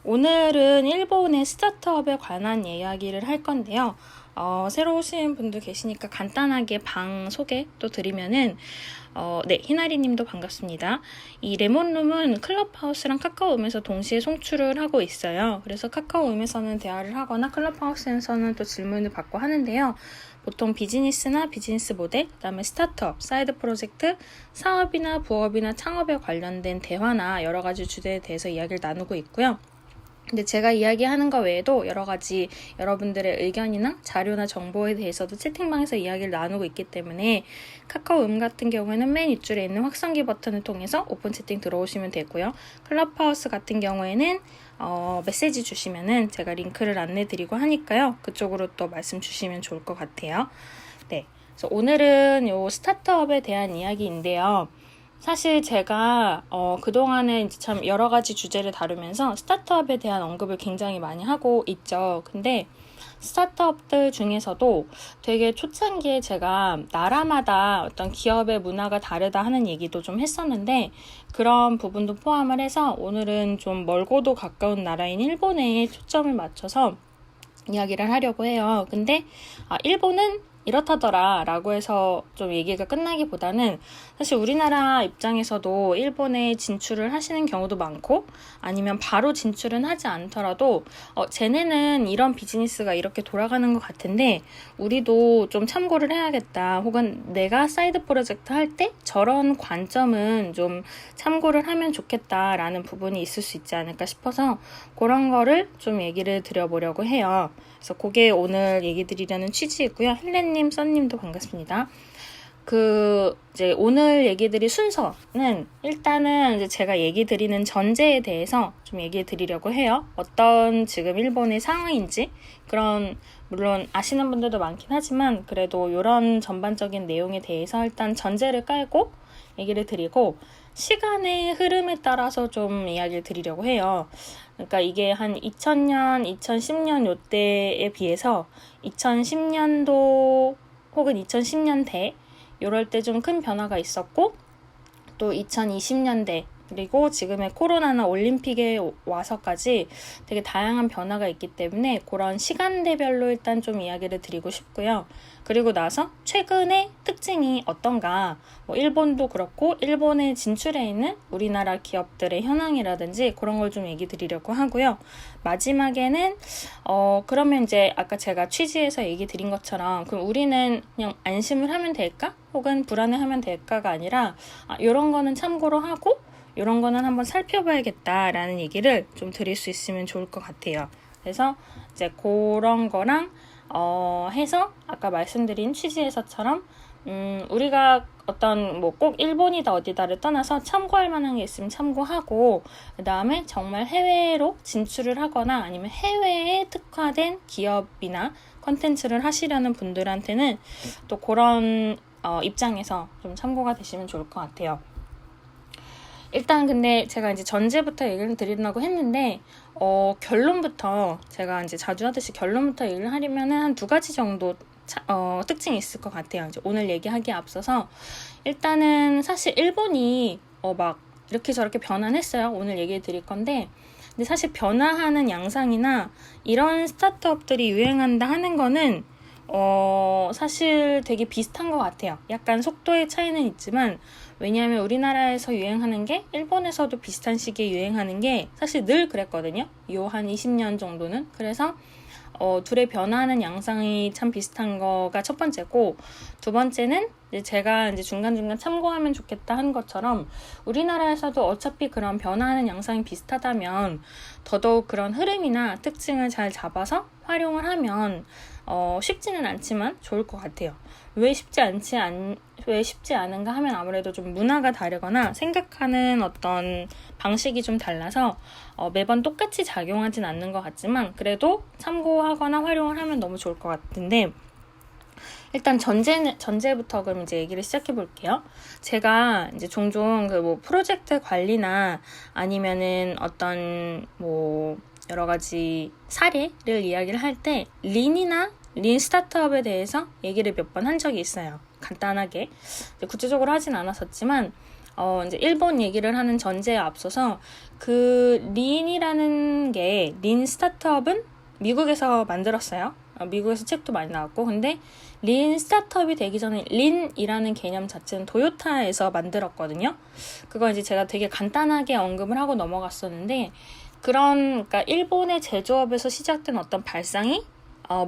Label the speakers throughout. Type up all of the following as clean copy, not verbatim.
Speaker 1: 오늘은 일본의 스타트업에 관한 이야기를 할 건데요. 새로 오신 분도 계시니까 간단하게 방 소개 또 드리면은, 네, 희나리 님도 반갑습니다. 이 레몬룸은 클럽하우스랑 카카오음에서 동시에 송출을 하고 있어요. 그래서 카카오음에서는 대화를 하거나 클럽하우스에서는 또 질문을 받고 하는데요. 보통 비즈니스나 비즈니스 모델, 그다음에 스타트업, 사이드 프로젝트, 사업이나 부업이나 창업에 관련된 대화나 여러 가지 주제에 대해서 이야기를 나누고 있고요. 근데 제가 이야기하는 거 외에도 여러 가지 여러분들의 의견이나 자료나 정보에 대해서도 채팅방에서 이야기를 나누고 있기 때문에 카카오음 같은 경우에는 맨 윗줄에 있는 확성기 버튼을 통해서 오픈 채팅 들어오시면 되고요. 클럽하우스 같은 경우에는 메시지 주시면은 제가 링크를 안내 드리고 하니까요. 그쪽으로 또 말씀 주시면 좋을 것 같아요. 네. 그래서 오늘은 요 스타트업에 대한 이야기인데요. 사실 제가 그동안에 이제 참 여러 가지 주제를 다루면서 스타트업에 대한 언급을 굉장히 많이 하고 있죠. 근데 스타트업들 중에서도 되게 초창기에 제가 나라마다 어떤 기업의 문화가 다르다 하는 얘기도 좀 했었는데, 그런 부분도 포함을 해서 오늘은 좀 멀고도 가까운 나라인 일본에 초점을 맞춰서 이야기를 하려고 해요. 근데 일본은 이렇다더라 라고 해서 좀 얘기가 끝나기보다는 사실 우리나라 입장에서도 일본에 진출을 하시는 경우도 많고, 아니면 바로 진출은 하지 않더라도 쟤네는 이런 비즈니스가 이렇게 돌아가는 것 같은데 우리도 좀 참고를 해야겠다, 혹은 내가 사이드 프로젝트 할 때 저런 관점은 좀 참고를 하면 좋겠다 라는 부분이 있을 수 있지 않을까 싶어서 그런 거를 좀 얘기를 드려보려고 해요. 그래서 그게 오늘 얘기 드리려는 취지이고요. 헬렌님, 써님도 반갑습니다. 이제 오늘 얘기 드릴 순서는 일단은 이제 제가 얘기 드리는 전제에 대해서 좀 얘기 드리려고 해요. 어떤 지금 일본의 상황인지, 그런, 물론 아시는 분들도 많긴 하지만 그래도 이런 전반적인 내용에 대해서 일단 전제를 깔고 얘기를 드리고, 시간의 흐름에 따라서 좀 이야기를 드리려고 해요. 그러니까 이게 한 2000년, 2010년 요때에 비해서 2010년도 혹은 2010년대 이럴 때 좀 큰 변화가 있었고, 또 2020년대 그리고 지금의 코로나나 올림픽에 와서까지 되게 다양한 변화가 있기 때문에 그런 시간대별로 일단 좀 이야기를 드리고 싶고요. 그리고 나서 최근의 특징이 어떤가, 일본도 그렇고 일본에 진출해 있는 우리나라 기업들의 현황이라든지 그런 걸 좀 얘기 드리려고 하고요. 마지막에는 그러면 이제 아까 제가 취지에서 얘기 드린 것처럼 그럼 우리는 그냥 안심을 하면 될까? 혹은 불안해하면 될까가 아니라 이런 거는 참고로 하고 이런 거는 한번 살펴봐야겠다라는 얘기를 좀 드릴 수 있으면 좋을 것 같아요. 그래서 이제 그런 거랑 해서 아까 말씀드린 취지에서처럼 우리가 어떤 꼭 일본이다 어디다를 떠나서 참고할 만한 게 있으면 참고하고, 그 다음에 정말 해외로 진출을 하거나 아니면 해외에 특화된 기업이나 컨텐츠를 하시려는 분들한테는 또 그런 입장에서 좀 참고가 되시면 좋을 것 같아요. 일단 근데 제가 이제 전제부터 얘기를 드리려고 했는데 결론부터 제가 이제 자주 하듯이 결론부터 얘기를 하려면은 한 두 가지 정도 특징이 있을 것 같아요. 이제 오늘 얘기하기에 앞서서 일단은 사실 일본이 막 이렇게 저렇게 변환했어요. 오늘 얘기해 드릴 건데, 근데 사실 변화하는 양상이나 이런 스타트업들이 유행한다 하는 거는 사실 되게 비슷한 것 같아요. 약간 속도의 차이는 있지만, 왜냐하면 우리나라에서 유행하는 게 일본에서도 비슷한 시기에 유행하는 게 사실 늘 그랬거든요. 요 한 20년 정도는. 그래서 둘의 변화하는 양상이 참 비슷한 거가 첫 번째고, 두 번째는 제가 이제 중간중간 참고하면 좋겠다 한 것처럼 우리나라에서도 어차피 그런 변화하는 양상이 비슷하다면 더더욱 그런 흐름이나 특징을 잘 잡아서 활용을 하면 쉽지는 않지만 좋을 것 같아요. 왜 쉽지 않은가 하면 아무래도 좀 문화가 다르거나 생각하는 어떤 방식이 좀 달라서 매번 똑같이 작용하진 않는 것 같지만 그래도 참고하거나 활용을 하면 너무 좋을 것 같은데, 일단 전제부터 그럼 이제 얘기를 시작해 볼게요. 제가 이제 종종 프로젝트 관리나 아니면은 어떤 여러 가지 사례를 이야기를 할 때 린 스타트업에 대해서 얘기를 몇 번 한 적이 있어요. 간단하게. 구체적으로 하진 않았었지만 이제 일본 얘기를 하는 전제에 앞서서 그 린이라는 게 린 스타트업은 미국에서 만들었어요. 미국에서 책도 많이 나왔고, 근데 린 스타트업이 되기 전에 린이라는 개념 자체는 도요타에서 만들었거든요. 그거 이제 제가 되게 간단하게 언급을 하고 넘어갔었는데, 그러니까 일본의 제조업에서 시작된 어떤 발상이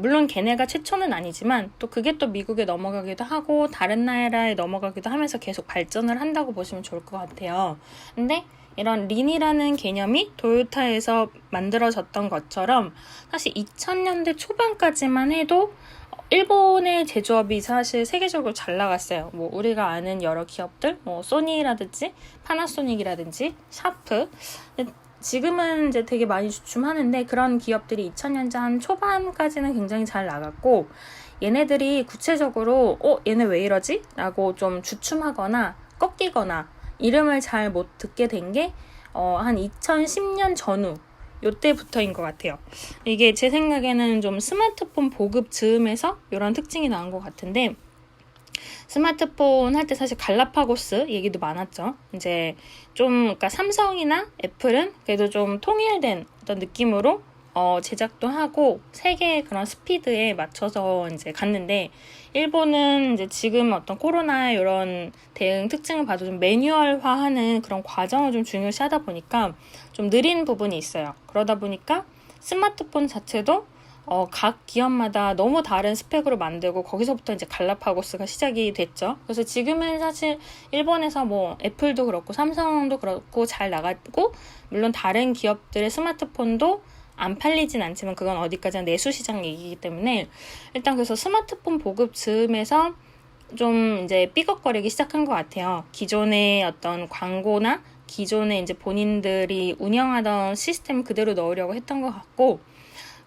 Speaker 1: 물론 걔네가 최초는 아니지만 또 그게 또 미국에 넘어가기도 하고 다른 나라에 넘어가기도 하면서 계속 발전을 한다고 보시면 좋을 것 같아요. 근데 이런 린이라는 개념이 도요타에서 만들어졌던 것처럼 사실 2000년대 초반까지만 해도 일본의 제조업이 사실 세계적으로 잘 나갔어요. 뭐 우리가 아는 여러 기업들, 뭐 소니라든지 파나소닉이라든지 샤프. 지금은 이제 되게 많이 주춤하는데 그런 기업들이 2000년대 한 초반까지는 굉장히 잘 나갔고, 얘네들이 구체적으로 얘네 왜 이러지? 라고 좀 주춤하거나 꺾이거나 이름을 잘 못 듣게 된 게 한 2010년 전후 요때부터인 것 같아요. 이게 제 생각에는 좀 스마트폰 보급 즈음에서 이런 특징이 나온 것 같은데, 스마트폰 할 때 사실 갈라파고스 얘기도 많았죠. 이제 좀 그러니까 삼성이나 애플은 그래도 좀 통일된 어떤 느낌으로 제작도 하고 세계의 그런 스피드에 맞춰서 이제 갔는데, 일본은 이제 지금 어떤 코로나의 이런 대응 특징을 봐도 좀 매뉴얼화하는 그런 과정을 좀 중요시하다 보니까 좀 느린 부분이 있어요. 그러다 보니까 스마트폰 자체도 각 기업마다 너무 다른 스펙으로 만들고 거기서부터 이제 갈라파고스가 시작이 됐죠. 그래서 지금은 사실 일본에서 뭐 애플도 그렇고 삼성도 그렇고 잘 나가고, 물론 다른 기업들의 스마트폰도 안 팔리진 않지만 그건 어디까지나 내수 시장 얘기이기 때문에 일단 그래서 스마트폰 보급 즈음에서 좀 이제 삐걱거리기 시작한 것 같아요. 기존의 어떤 광고나 기존의 이제 본인들이 운영하던 시스템 그대로 넣으려고 했던 것 같고,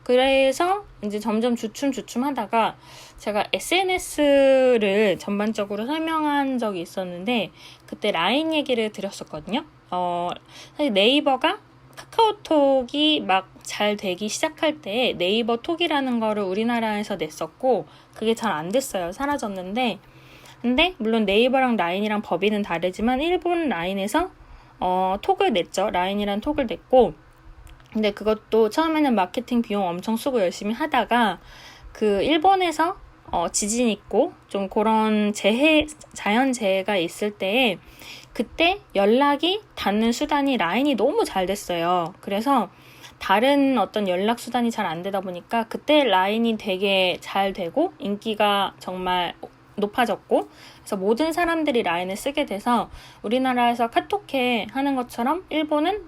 Speaker 1: 그래서 이제 점점 주춤 하다가 제가 SNS를 전반적으로 설명한 적이 있었는데 그때 라인 얘기를 드렸었거든요. 사실 네이버가 카카오톡이 막 잘 되기 시작할 때 네이버 톡이라는 거를 우리나라에서 냈었고 그게 잘 안 됐어요. 사라졌는데, 근데 물론 네이버랑 라인이랑 법인은 다르지만 일본 라인에서 톡을 냈죠. 라인이란 톡을 냈고, 근데 그것도 처음에는 마케팅 비용 엄청 쓰고 열심히 하다가 그 일본에서 지진 있고 좀 그런 자연재해가 있을 때에 그때 연락이 닿는 수단이 라인이 너무 잘 됐어요. 그래서 다른 어떤 연락 수단이 잘 안 되다 보니까 그때 라인이 되게 잘 되고 인기가 정말 높아졌고, 그래서 모든 사람들이 라인을 쓰게 돼서 우리나라에서 카톡해 하는 것처럼 일본은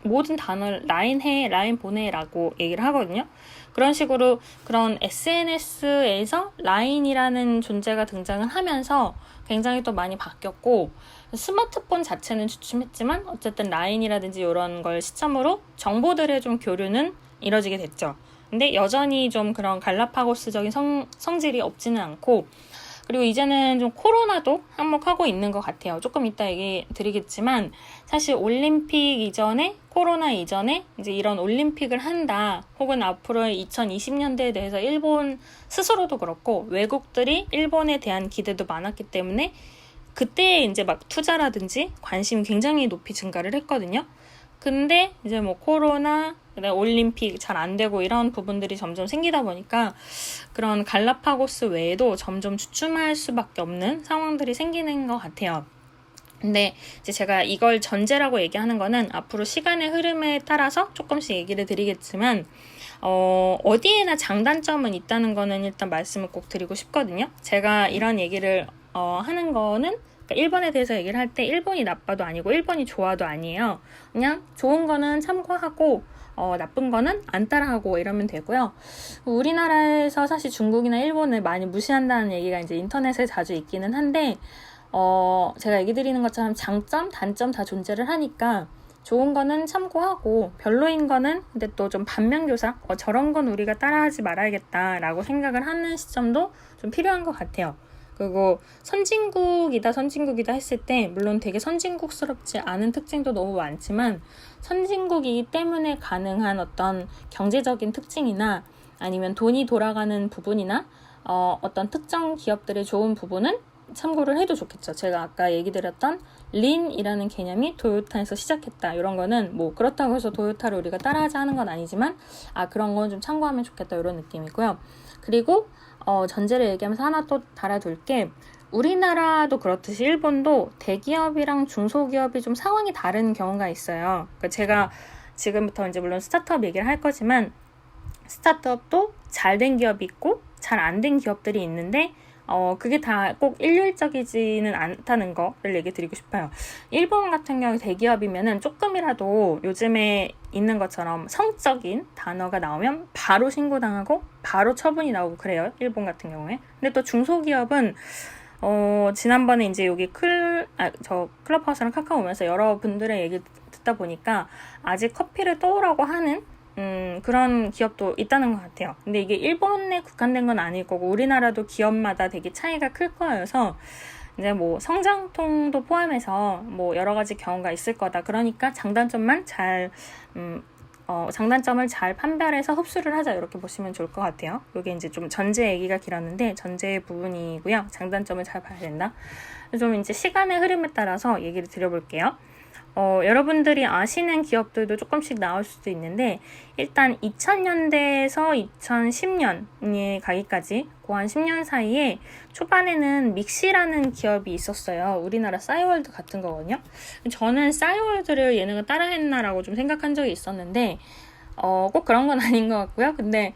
Speaker 1: 모든 단어를 라인 해, 라인 보내라고 얘기를 하거든요. 그런 식으로 그런 SNS에서 라인이라는 존재가 등장을 하면서 굉장히 또 많이 바뀌었고, 스마트폰 자체는 주춤했지만 어쨌든 라인이라든지 이런 걸 시점으로 정보들의 좀 교류는 이뤄지게 됐죠. 근데 여전히 좀 그런 갈라파고스적인 성질이 없지는 않고, 그리고 이제는 좀 코로나도 한몫하고 있는 것 같아요. 조금 이따 얘기 드리겠지만 사실 올림픽 이전에, 코로나 이전에 이제 이런 올림픽을 한다, 혹은 앞으로의 2020년대에 대해서 일본 스스로도 그렇고 외국들이 일본에 대한 기대도 많았기 때문에 그때 이제 막 투자라든지 관심이 굉장히 높이 증가를 했거든요. 근데 이제 뭐 코로나, 올림픽 잘 안 되고 이런 부분들이 점점 생기다 보니까 그런 갈라파고스 외에도 점점 주춤할 수밖에 없는 상황들이 생기는 것 같아요. 근데 이제 제가 이걸 전제라고 얘기하는 거는 앞으로 시간의 흐름에 따라서 조금씩 얘기를 드리겠지만 어디에나 장단점은 있다는 거는 일단 말씀을 꼭 드리고 싶거든요. 제가 이런 얘기를 하는 거는 일본에 대해서 얘기를 할 때 일본이 나빠도 아니고 일본이 좋아도 아니에요. 그냥 좋은 거는 참고하고 나쁜 거는 안 따라하고 이러면 되고요. 우리나라에서 사실 중국이나 일본을 많이 무시한다는 얘기가 이제 인터넷에 자주 있기는 한데 제가 얘기 드리는 것처럼 장점, 단점 다 존재를 하니까 좋은 거는 참고하고 별로인 거는 근데 또 좀 반면교사, 저런 건 우리가 따라하지 말아야겠다라고 생각을 하는 시점도 좀 필요한 것 같아요. 그리고 선진국이다 했을 때 물론 되게 선진국스럽지 않은 특징도 너무 많지만 선진국이기 때문에 가능한 어떤 경제적인 특징이나 아니면 돈이 돌아가는 부분이나 어떤 특정 기업들의 좋은 부분은 참고를 해도 좋겠죠. 제가 아까 얘기 드렸던 린이라는 개념이 도요타에서 시작했다. 이런 거는 뭐 그렇다고 해서 도요타를 우리가 따라하자 하는 건 아니지만 그런 건 좀 참고하면 좋겠다. 이런 느낌이고요. 그리고 전제를 얘기하면서 하나 또 달아둘 게 우리나라도 그렇듯이 일본도 대기업이랑 중소기업이 좀 상황이 다른 경우가 있어요. 그러니까 제가 지금부터 이제 물론 스타트업 얘기를 할 거지만 스타트업도 잘 된 기업이 있고 잘 안 된 기업들이 있는데 그게 다 꼭 일률적이지는 않다는 거를 얘기 드리고 싶어요. 일본 같은 경우 대기업이면은 조금이라도 요즘에 있는 것처럼 성적인 단어가 나오면 바로 신고당하고 바로 처분이 나오고 그래요. 일본 같은 경우에. 근데 또 중소기업은 지난번에 이제 여기 클럽하우스랑 카카오 오면서 여러분들의 얘기 듣다 보니까 아직 커피를 떠오라고 하는 그런 기업도 있다는 것 같아요. 근데 이게 일본에 국한된 건 아닐 거고 우리나라도 기업마다 되게 차이가 클 거여서 이제 뭐 성장통도 포함해서 뭐 여러 가지 경우가 있을 거다. 그러니까 장단점을 잘 판별해서 흡수를 하자 이렇게 보시면 좋을 것 같아요. 이게 이제 좀 전제 얘기가 길었는데 전제 부분이고요. 장단점을 잘 봐야 된다. 좀 이제 시간의 흐름에 따라서 얘기를 드려볼게요. 여러분들이 아시는 기업들도 조금씩 나올 수도 있는데 일단 2000년대에서 2010년에 가기까지 그 한 10년 사이에 초반에는 믹시라는 기업이 있었어요. 우리나라 싸이월드 같은 거거든요. 저는 싸이월드를 얘네가 따라했나라고 좀 생각한 적이 있었는데 꼭 그런 건 아닌 것 같고요. 근데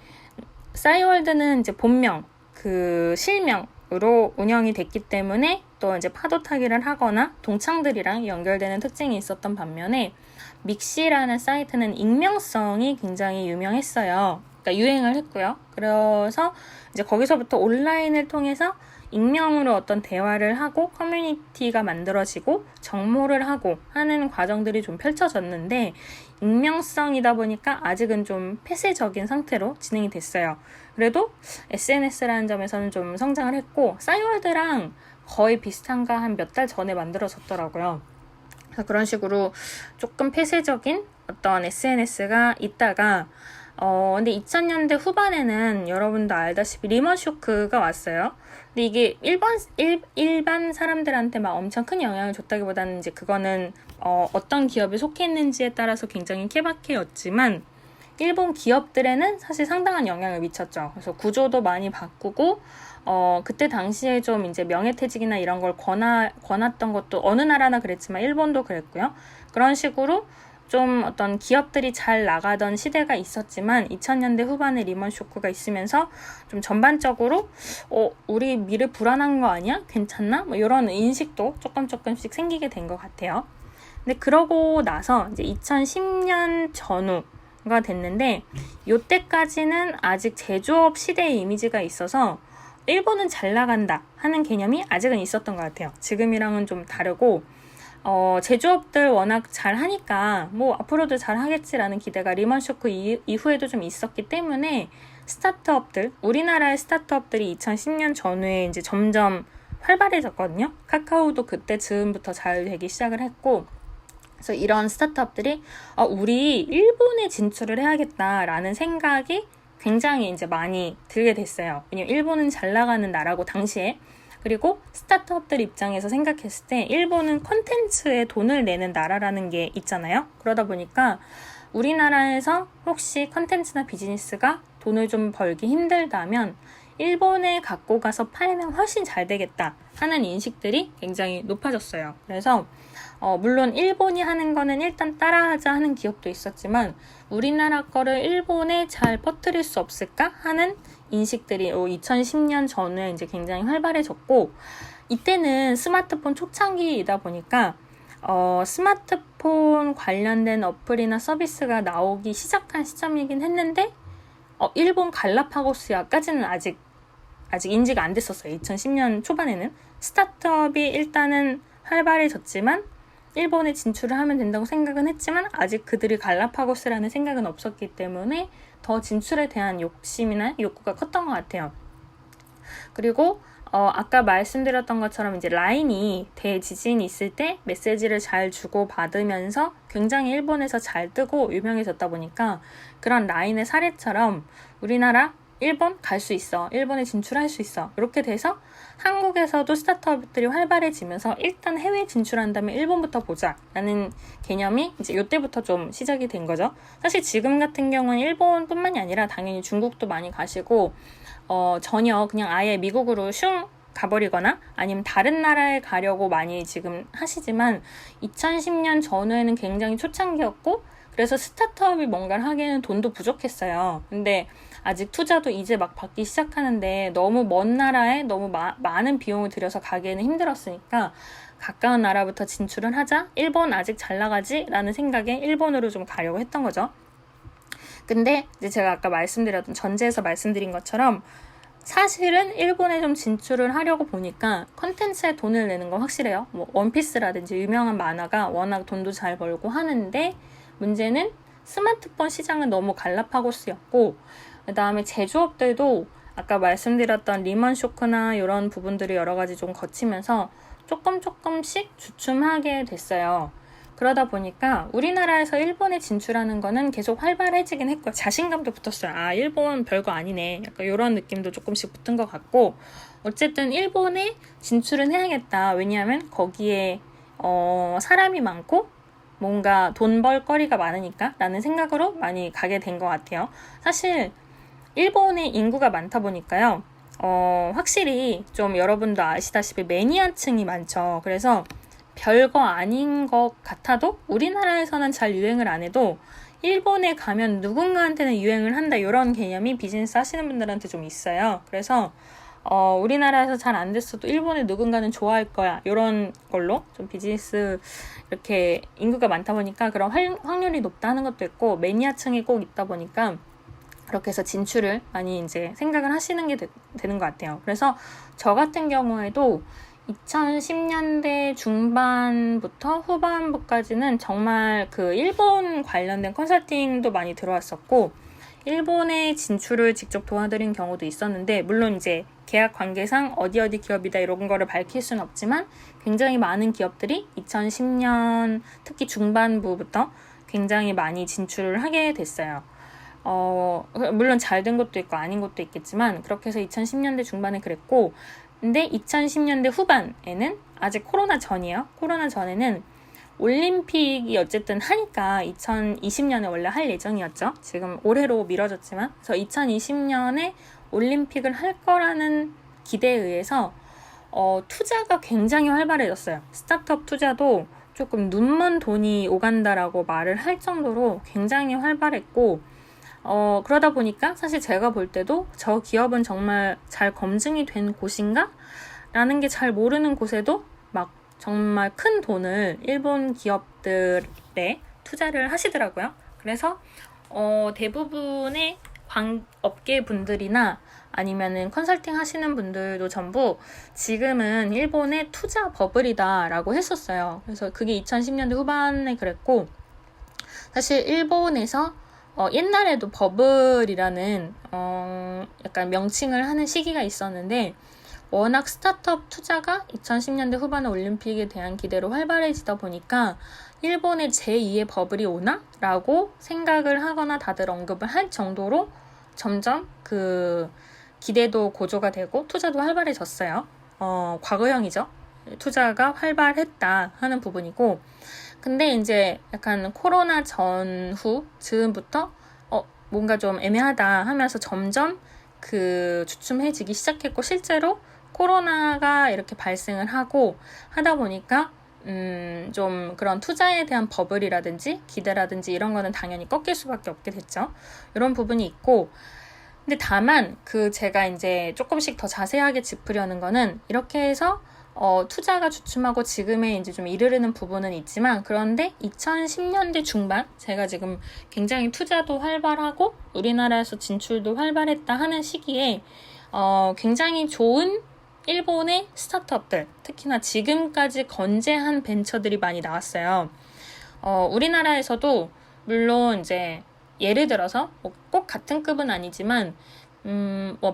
Speaker 1: 싸이월드는 이제 본명, 그 실명으로 운영이 됐기 때문에 또 이제 파도 타기를 하거나 동창들이랑 연결되는 특징이 있었던 반면에 믹시라는 사이트는 익명성이 굉장히 유명했어요. 그러니까 유행을 했고요. 그래서 이제 거기서부터 온라인을 통해서 익명으로 어떤 대화를 하고 커뮤니티가 만들어지고 정모를 하고 하는 과정들이 좀 펼쳐졌는데 익명성이다 보니까 아직은 좀 폐쇄적인 상태로 진행이 됐어요. 그래도 SNS라는 점에서는 좀 성장을 했고 싸이월드랑 거의 비슷한가 한 몇 달 전에 만들어졌더라고요. 그래서 그런 식으로 조금 폐쇄적인 어떤 SNS가 있다가 근데 2000년대 후반에는 여러분도 알다시피 리먼 쇼크가 왔어요. 근데 이게 일반 사람들한테 막 엄청 큰 영향을 줬다기보다는 이제 그거는 어떤 기업에 속했는지에 따라서 굉장히 케바케였지만 일본 기업들에는 사실 상당한 영향을 미쳤죠. 그래서 구조도 많이 바꾸고 그때 당시에 좀 이제 명예퇴직이나 이런 걸 권했던 것도 어느 나라나 그랬지만 일본도 그랬고요. 그런 식으로 좀 어떤 기업들이 잘 나가던 시대가 있었지만 2000년대 후반에 리먼 쇼크가 있으면서 좀 전반적으로 우리 미래 불안한 거 아니야? 괜찮나? 뭐 이런 인식도 조금씩 생기게 된 것 같아요. 근데 그러고 나서 이제 2010년 전후가 됐는데 이때까지는 아직 제조업 시대의 이미지가 있어서 일본은 잘 나간다 하는 개념이 아직은 있었던 것 같아요. 지금이랑은 좀 다르고 제조업들 워낙 잘 하니까 뭐 앞으로도 잘 하겠지라는 기대가 리먼 쇼크 이후에도 좀 있었기 때문에 스타트업들, 우리나라의 스타트업들이 2010년 전후에 이제 점점 활발해졌거든요. 카카오도 그때 즈음부터 잘 되기 시작을 했고 그래서 이런 스타트업들이 우리 일본에 진출을 해야겠다라는 생각이 굉장히 이제 많이 들게 됐어요. 왜냐면 일본은 잘 나가는 나라고 당시에 그리고 스타트업들 입장에서 생각했을 때 일본은 콘텐츠에 돈을 내는 나라라는 게 있잖아요. 그러다 보니까 우리나라에서 혹시 콘텐츠나 비즈니스가 돈을 좀 벌기 힘들다면 일본에 갖고 가서 팔면 훨씬 잘 되겠다 하는 인식들이 굉장히 높아졌어요. 그래서 물론 일본이 하는 거는 일단 따라하자 하는 기업도 있었지만 우리나라 거를 일본에 잘 퍼뜨릴 수 없을까 하는 인식들이 2010년 전후에 이제 굉장히 활발해졌고 이때는 스마트폰 초창기이다 보니까 스마트폰 관련된 어플이나 서비스가 나오기 시작한 시점이긴 했는데 일본 갈라파고스야까지는 아직 인지가 안 됐었어요. 2010년 초반에는 스타트업이 일단은 활발해졌지만 일본에 진출을 하면 된다고 생각은 했지만 아직 그들이 갈라파고스라는 생각은 없었기 때문에 더 진출에 대한 욕심이나 욕구가 컸던 것 같아요. 그리고 아까 말씀드렸던 것처럼 이제 라인이 대지진이 있을 때 메시지를 잘 주고 받으면서 굉장히 일본에서 잘 뜨고 유명해졌다 보니까 그런 라인의 사례처럼 우리나라 일본 갈 수 있어. 일본에 진출할 수 있어. 이렇게 돼서 한국에서도 스타트업들이 활발해지면서 일단 해외 진출한다면 일본부터 보자 라는 개념이 이제 이때부터 좀 시작이 된 거죠. 사실 지금 같은 경우는 일본뿐만이 아니라 당연히 중국도 많이 가시고 전혀 그냥 아예 미국으로 슝 가버리거나 아니면 다른 나라에 가려고 많이 지금 하시지만 2010년 전후에는 굉장히 초창기였고 그래서 스타트업이 뭔가를 하기에는 돈도 부족했어요. 근데 아직 투자도 이제 막 받기 시작하는데 너무 먼 나라에 너무 많은 비용을 들여서 가기에는 힘들었으니까 가까운 나라부터 진출을 하자. 일본 아직 잘 나가지? 라는 생각에 일본으로 좀 가려고 했던 거죠. 근데 이제 제가 아까 말씀드렸던 전제에서 말씀드린 것처럼 사실은 일본에 좀 진출을 하려고 보니까 컨텐츠에 돈을 내는 건 확실해요. 뭐 원피스라든지 유명한 만화가 워낙 돈도 잘 벌고 하는데 문제는 스마트폰 시장은 너무 갈라파고스였고 그 다음에 제조업들도 아까 말씀드렸던 리먼 쇼크나 이런 부분들이 여러 가지 좀 거치면서 조금씩 주춤하게 됐어요. 그러다 보니까 우리나라에서 일본에 진출하는 거는 계속 활발해지긴 했고 자신감도 붙었어요. 아, 일본 별거 아니네. 약간 이런 느낌도 조금씩 붙은 것 같고 어쨌든 일본에 진출은 해야겠다. 왜냐하면 거기에 사람이 많고 뭔가 돈 벌 거리가 많으니까 라는 생각으로 많이 가게 된 것 같아요. 사실 일본의 인구가 많다 보니까요. 확실히 좀 여러분도 아시다시피 매니아층이 많죠. 그래서 별거 아닌 것 같아도 우리나라에서는 잘 유행을 안 해도 일본에 가면 누군가한테는 유행을 한다 이런 개념이 비즈니스 하시는 분들한테 좀 있어요. 그래서 우리나라에서 잘 안 됐어도 일본에 누군가는 좋아할 거야 이런 걸로 좀 비즈니스 이렇게 인구가 많다 보니까 그런 확률이 높다는 것도 있고 매니아층이 꼭 있다 보니까 그렇게 해서 진출을 많이 이제 생각을 하시는 게 되는 것 같아요. 그래서 저 같은 경우에도 2010년대 중반부터 후반부까지는 정말 그 일본 관련된 컨설팅도 많이 들어왔었고 일본에 진출을 직접 도와드린 경우도 있었는데 물론 이제 계약 관계상 어디 기업이다 이런 거를 밝힐 수는 없지만 굉장히 많은 기업들이 2010년 특히 중반부부터 굉장히 많이 진출을 하게 됐어요. 물론 잘 된 것도 있고 아닌 것도 있겠지만 그렇게 해서 2010년대 중반에 그랬고 근데 2010년대 후반에는 아직 코로나 전이에요. 코로나 전에는 올림픽이 어쨌든 하니까 2020년에 원래 할 예정이었죠. 지금 올해로 미뤄졌지만 그래서 2020년에 올림픽을 할 거라는 기대에 의해서 투자가 굉장히 활발해졌어요. 스타트업 투자도 조금 눈먼 돈이 오간다라고 말을 할 정도로 굉장히 활발했고 그러다 보니까 사실 제가 볼 때도 저 기업은 정말 잘 검증이 된 곳인가? 라는 게 잘 모르는 곳에도 막 정말 큰 돈을 일본 기업들에 투자를 하시더라고요. 그래서 대부분의 업계 분들이나 아니면은 컨설팅 하시는 분들도 전부 지금은 일본의 투자 버블이다 라고 했었어요. 그래서 그게 2010년대 후반에 그랬고 사실 일본에서 옛날에도 버블이라는 약간 명칭을 하는 시기가 있었는데 워낙 스타트업 투자가 2010년대 후반에 올림픽에 대한 기대로 활발해지다 보니까 일본의 제2의 버블이 오나? 라고 생각을 하거나 다들 언급을 할 정도로 점점 그 기대도 고조가 되고 투자도 활발해졌어요. 과거형이죠. 투자가 활발했다 하는 부분이고 근데 이제 약간 코로나 전후 즈음부터 뭔가 좀 애매하다 하면서 점점 그 주춤해지기 시작했고 실제로 코로나가 이렇게 발생을 하고 하다 보니까 좀 그런 투자에 대한 버블이라든지 기대라든지 이런 거는 당연히 꺾일 수밖에 없게 됐죠. 이런 부분이 있고 근데 다만 제가 이제 조금씩 더 자세하게 짚으려는 거는 이렇게 해서 투자가 주춤하고 지금에 이제 좀 이르르는 부분은 있지만 그런데 2010년대 중반 제가 지금 굉장히 투자도 활발하고 우리나라에서 진출도 활발했다 하는 시기에 굉장히 좋은 일본의 스타트업들 특히나 지금까지 건재한 벤처들이 많이 나왔어요. 우리나라에서도 물론 이제 예를 들어서 꼭 같은 급은 아니지만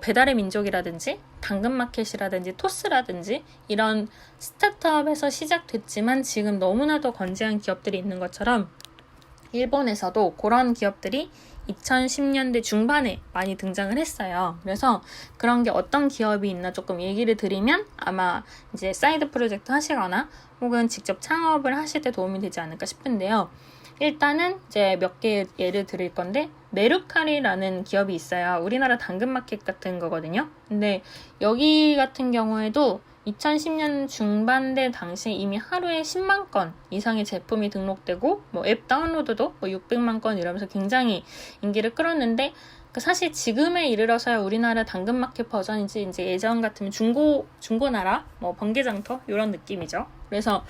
Speaker 1: 배달의 민족이라든지 당근마켓이라든지 토스라든지 이런 스타트업에서 시작됐지만 지금 너무나도 건재한 기업들이 있는 것처럼 일본에서도 그런 기업들이 2010년대 중반에 많이 등장을 했어요. 그래서 그런 게 어떤 기업이 있나 조금 얘기를 드리면 아마 이제 사이드 프로젝트 하시거나 혹은 직접 창업을 하실 때 도움이 되지 않을까 싶은데요. 일단은 이제 몇 개 예를 드릴 건데 메루카리라는 기업이 있어요. 우리나라 당근마켓 같은 거거든요. 근데 여기 같은 경우에도 2010년 중반대 당시에 이미 하루에 10만 건 이상의 제품이 등록되고 뭐 앱 다운로드도 뭐 600만 건 이러면서 굉장히 인기를 끌었는데 사실 지금에 이르러서야 우리나라 당근마켓 버전인지 이제 예전 같으면 중고나라 뭐 번개장터 이런 느낌이죠. 그래서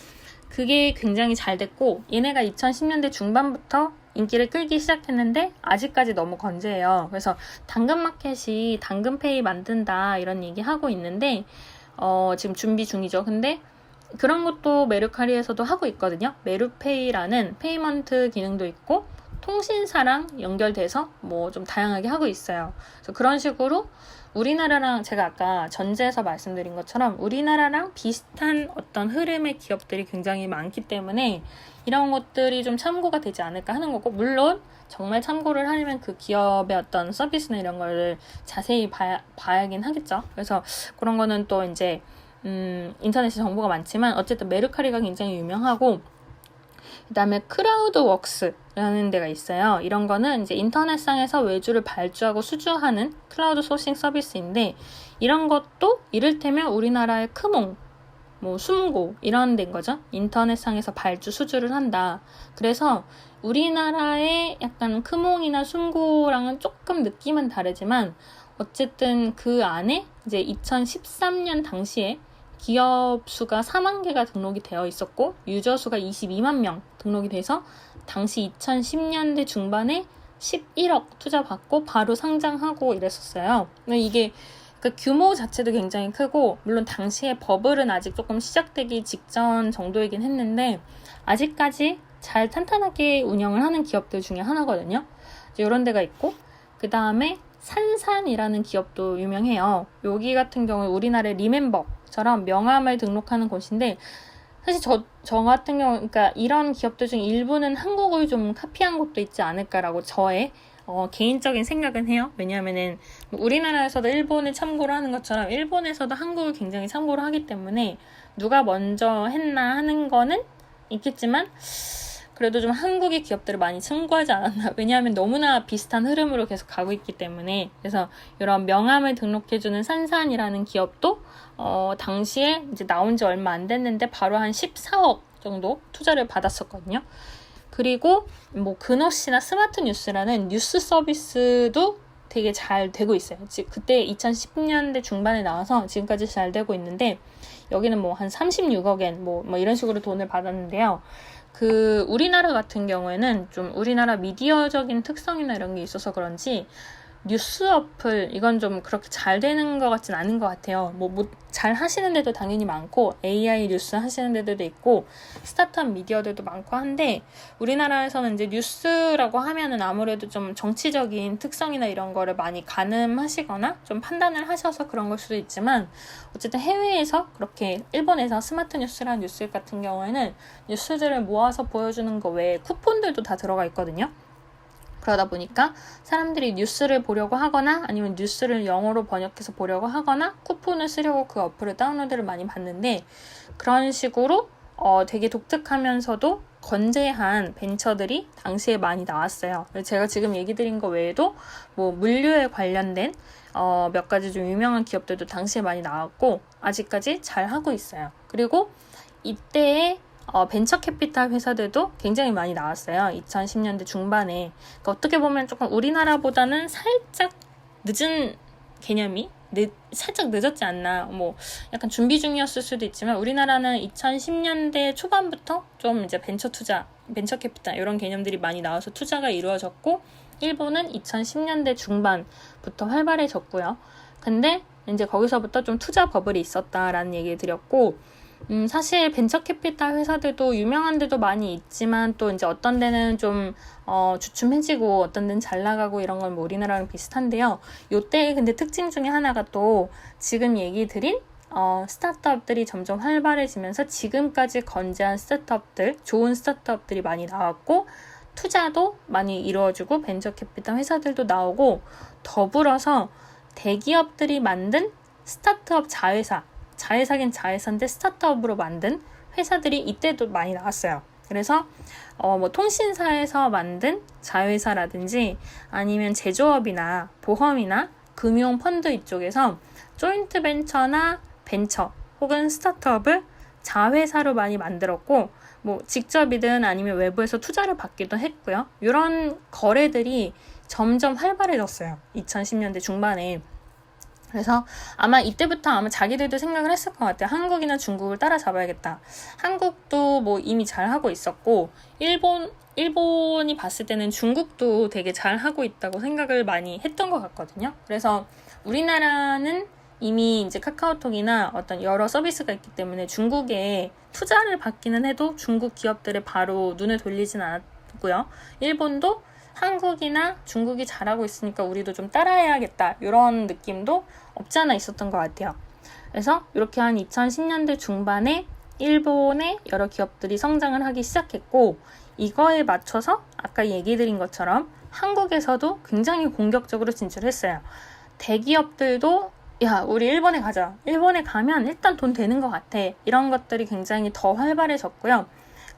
Speaker 1: 그게 굉장히 잘 됐고 얘네가 2010년대 중반부터 인기를 끌기 시작했는데 아직까지 너무 건재해요. 그래서 당근마켓이 당근페이 만든다 이런 얘기 하고 있는데 지금 준비 중이죠. 근데 그런 것도 메르카리에서도 하고 있거든요. 메루페이라는 페이먼트 기능도 있고 통신사랑 연결돼서 뭐 좀 다양하게 하고 있어요. 그래서 그런 식으로 우리나라랑 제가 아까 전제에서 말씀드린 것처럼 우리나라랑 비슷한 어떤 흐름의 기업들이 굉장히 많기 때문에 이런 것들이 좀 참고가 되지 않을까 하는 거고, 물론 정말 참고를 하려면 그 기업의 어떤 서비스나 이런 거를 자세히 봐야긴 하겠죠. 그래서 그런 거는 또 이제 인터넷에 정보가 많지만 어쨌든 메르카리가 굉장히 유명하고, 그 다음에 크라우드웍스라는 데가 있어요. 이런 거는 이제 인터넷상에서 외주를 발주하고 수주하는 클라우드 소싱 서비스인데, 이런 것도 이를테면 우리나라의 크몽, 뭐 숨고 이런 데인 거죠. 인터넷상에서 발주 수주를 한다. 그래서 우리나라의 약간 크몽이나 숨고랑은 조금 느낌은 다르지만 어쨌든 그 안에 이제 2013년 당시에 기업 수가 4만 개가 등록이 되어 있었고 유저 수가 22만 명 등록이 돼서 당시 2010년대 중반에 11억 투자 받고 바로 상장하고 이랬었어요. 근데 이게 그 규모 자체도 굉장히 크고, 물론 당시에 버블은 아직 조금 시작되기 직전 정도이긴 했는데 아직까지 잘 탄탄하게 운영을 하는 기업들 중에 하나거든요. 이런 데가 있고, 그 다음에 산산이라는 기업도 유명해요. 여기 같은 경우에 우리나라의 리멤버처럼 명함을 등록하는 곳인데, 사실 저 같은 경우, 그러니까 이런 기업들 중 일부는 한국을 좀 카피한 것도 있지 않을까라고 저의 개인적인 생각은 해요. 왜냐하면은 우리나라에서도 일본을 참고로 하는 것처럼 일본에서도 한국을 굉장히 참고로 하기 때문에 누가 먼저 했나 하는 거는 있겠지만 그래도 좀 한국의 기업들을 많이 참고하지 않았나. 왜냐하면 너무나 비슷한 흐름으로 계속 가고 있기 때문에. 그래서 이런 명함을 등록해주는 산산이라는 기업도 당시에 이제 나온 지 얼마 안 됐는데 바로 한 14억 정도 투자를 받았었거든요. 그리고 뭐 그노시나 스마트 뉴스라는 뉴스 서비스도 되게 잘 되고 있어요. 그때 2010년대 중반에 나와서 지금까지 잘 되고 있는데, 여기는 뭐 한 36억엔 뭐 이런 식으로 돈을 받았는데요. 그 우리나라 같은 경우에는 좀 우리나라 미디어적인 특성이나 이런 게 있어서 그런지 뉴스 어플 이건 좀 그렇게 잘 되는 것 같진 않은 것 같아요. 뭐 잘 하시는 데도 당연히 많고 AI 뉴스 하시는 데도 있고 스타트업 미디어들도 많고 한데, 우리나라에서는 이제 뉴스라고 하면은 아무래도 좀 정치적인 특성이나 이런 거를 많이 가늠하시거나 좀 판단을 하셔서 그런 걸 수도 있지만, 어쨌든 해외에서 그렇게 일본에서 스마트 뉴스라는 뉴스 같은 경우에는 뉴스들을 모아서 보여주는 거 외에 쿠폰들도 다 들어가 있거든요. 그러다 보니까 사람들이 뉴스를 보려고 하거나 아니면 뉴스를 영어로 번역해서 보려고 하거나 쿠폰을 쓰려고 그 어플을 다운로드를 많이 받는데, 그런 식으로 되게 독특하면서도 건재한 벤처들이 당시에 많이 나왔어요. 제가 지금 얘기 드린 거 외에도 뭐 물류에 관련된 몇 가지 좀 유명한 기업들도 당시에 많이 나왔고 아직까지 잘 하고 있어요. 그리고 이때의 벤처 캐피탈 회사들도 굉장히 많이 나왔어요. 2010년대 중반에. 그러니까 어떻게 보면 조금 우리나라보다는 살짝 늦은 개념이 살짝 늦었지 않나. 뭐 약간 준비 중이었을 수도 있지만 우리나라는 2010년대 초반부터 좀 이제 벤처 캐피탈 이런 개념들이 많이 나와서 투자가 이루어졌고, 일본은 2010년대 중반부터 활발해졌고요. 근데 이제 거기서부터 좀 투자 버블이 있었다라는 얘기를 드렸고, 사실 벤처 캐피탈 회사들도 유명한 데도 많이 있지만 또 이제 어떤 데는 좀 주춤해지고 어떤 데는 잘 나가고 이런 건 뭐 우리나라랑 비슷한데요. 요때 근데 특징 중에 하나가 또 지금 얘기 드린 스타트업들이 점점 활발해지면서 지금까지 건재한 스타트업들, 좋은 스타트업들이 많이 나왔고, 투자도 많이 이루어지고 벤처 캐피탈 회사들도 나오고 더불어서 대기업들이 만든 스타트업 자회사긴 자회사인데 스타트업으로 만든 회사들이 이때도 많이 나왔어요. 그래서 뭐 통신사에서 만든 자회사라든지 아니면 제조업이나 보험이나 금융 펀드 이쪽에서 조인트 벤처나 벤처 혹은 스타트업을 자회사로 많이 만들었고 뭐 직접이든 아니면 외부에서 투자를 받기도 했고요. 이런 거래들이 점점 활발해졌어요. 2010년대 중반에. 그래서 아마 이때부터 아마 자기들도 생각을 했을 것 같아요. 한국이나 중국을 따라잡아야겠다. 한국도 뭐 이미 잘하고 있었고 일본이 봤을 때는 중국도 되게 잘하고 있다고 생각을 많이 했던 것 같거든요. 그래서 우리나라는 이미 이제 카카오톡이나 어떤 여러 서비스가 있기 때문에 중국에 투자를 받기는 해도 중국 기업들에 바로 눈을 돌리진 않았고요. 일본도 한국이나 중국이 잘하고 있으니까 우리도 좀 따라해야겠다. 이런 느낌도 없지 않아 있었던 것 같아요. 그래서 이렇게 한 2010년대 중반에 일본의 여러 기업들이 성장을 하기 시작했고 이거에 맞춰서 아까 얘기 드린 것처럼 한국에서도 굉장히 공격적으로 진출했어요. 대기업들도 야, 우리 일본에 가자. 일본에 가면 일단 돈 되는 것 같아. 이런 것들이 굉장히 더 활발해졌고요.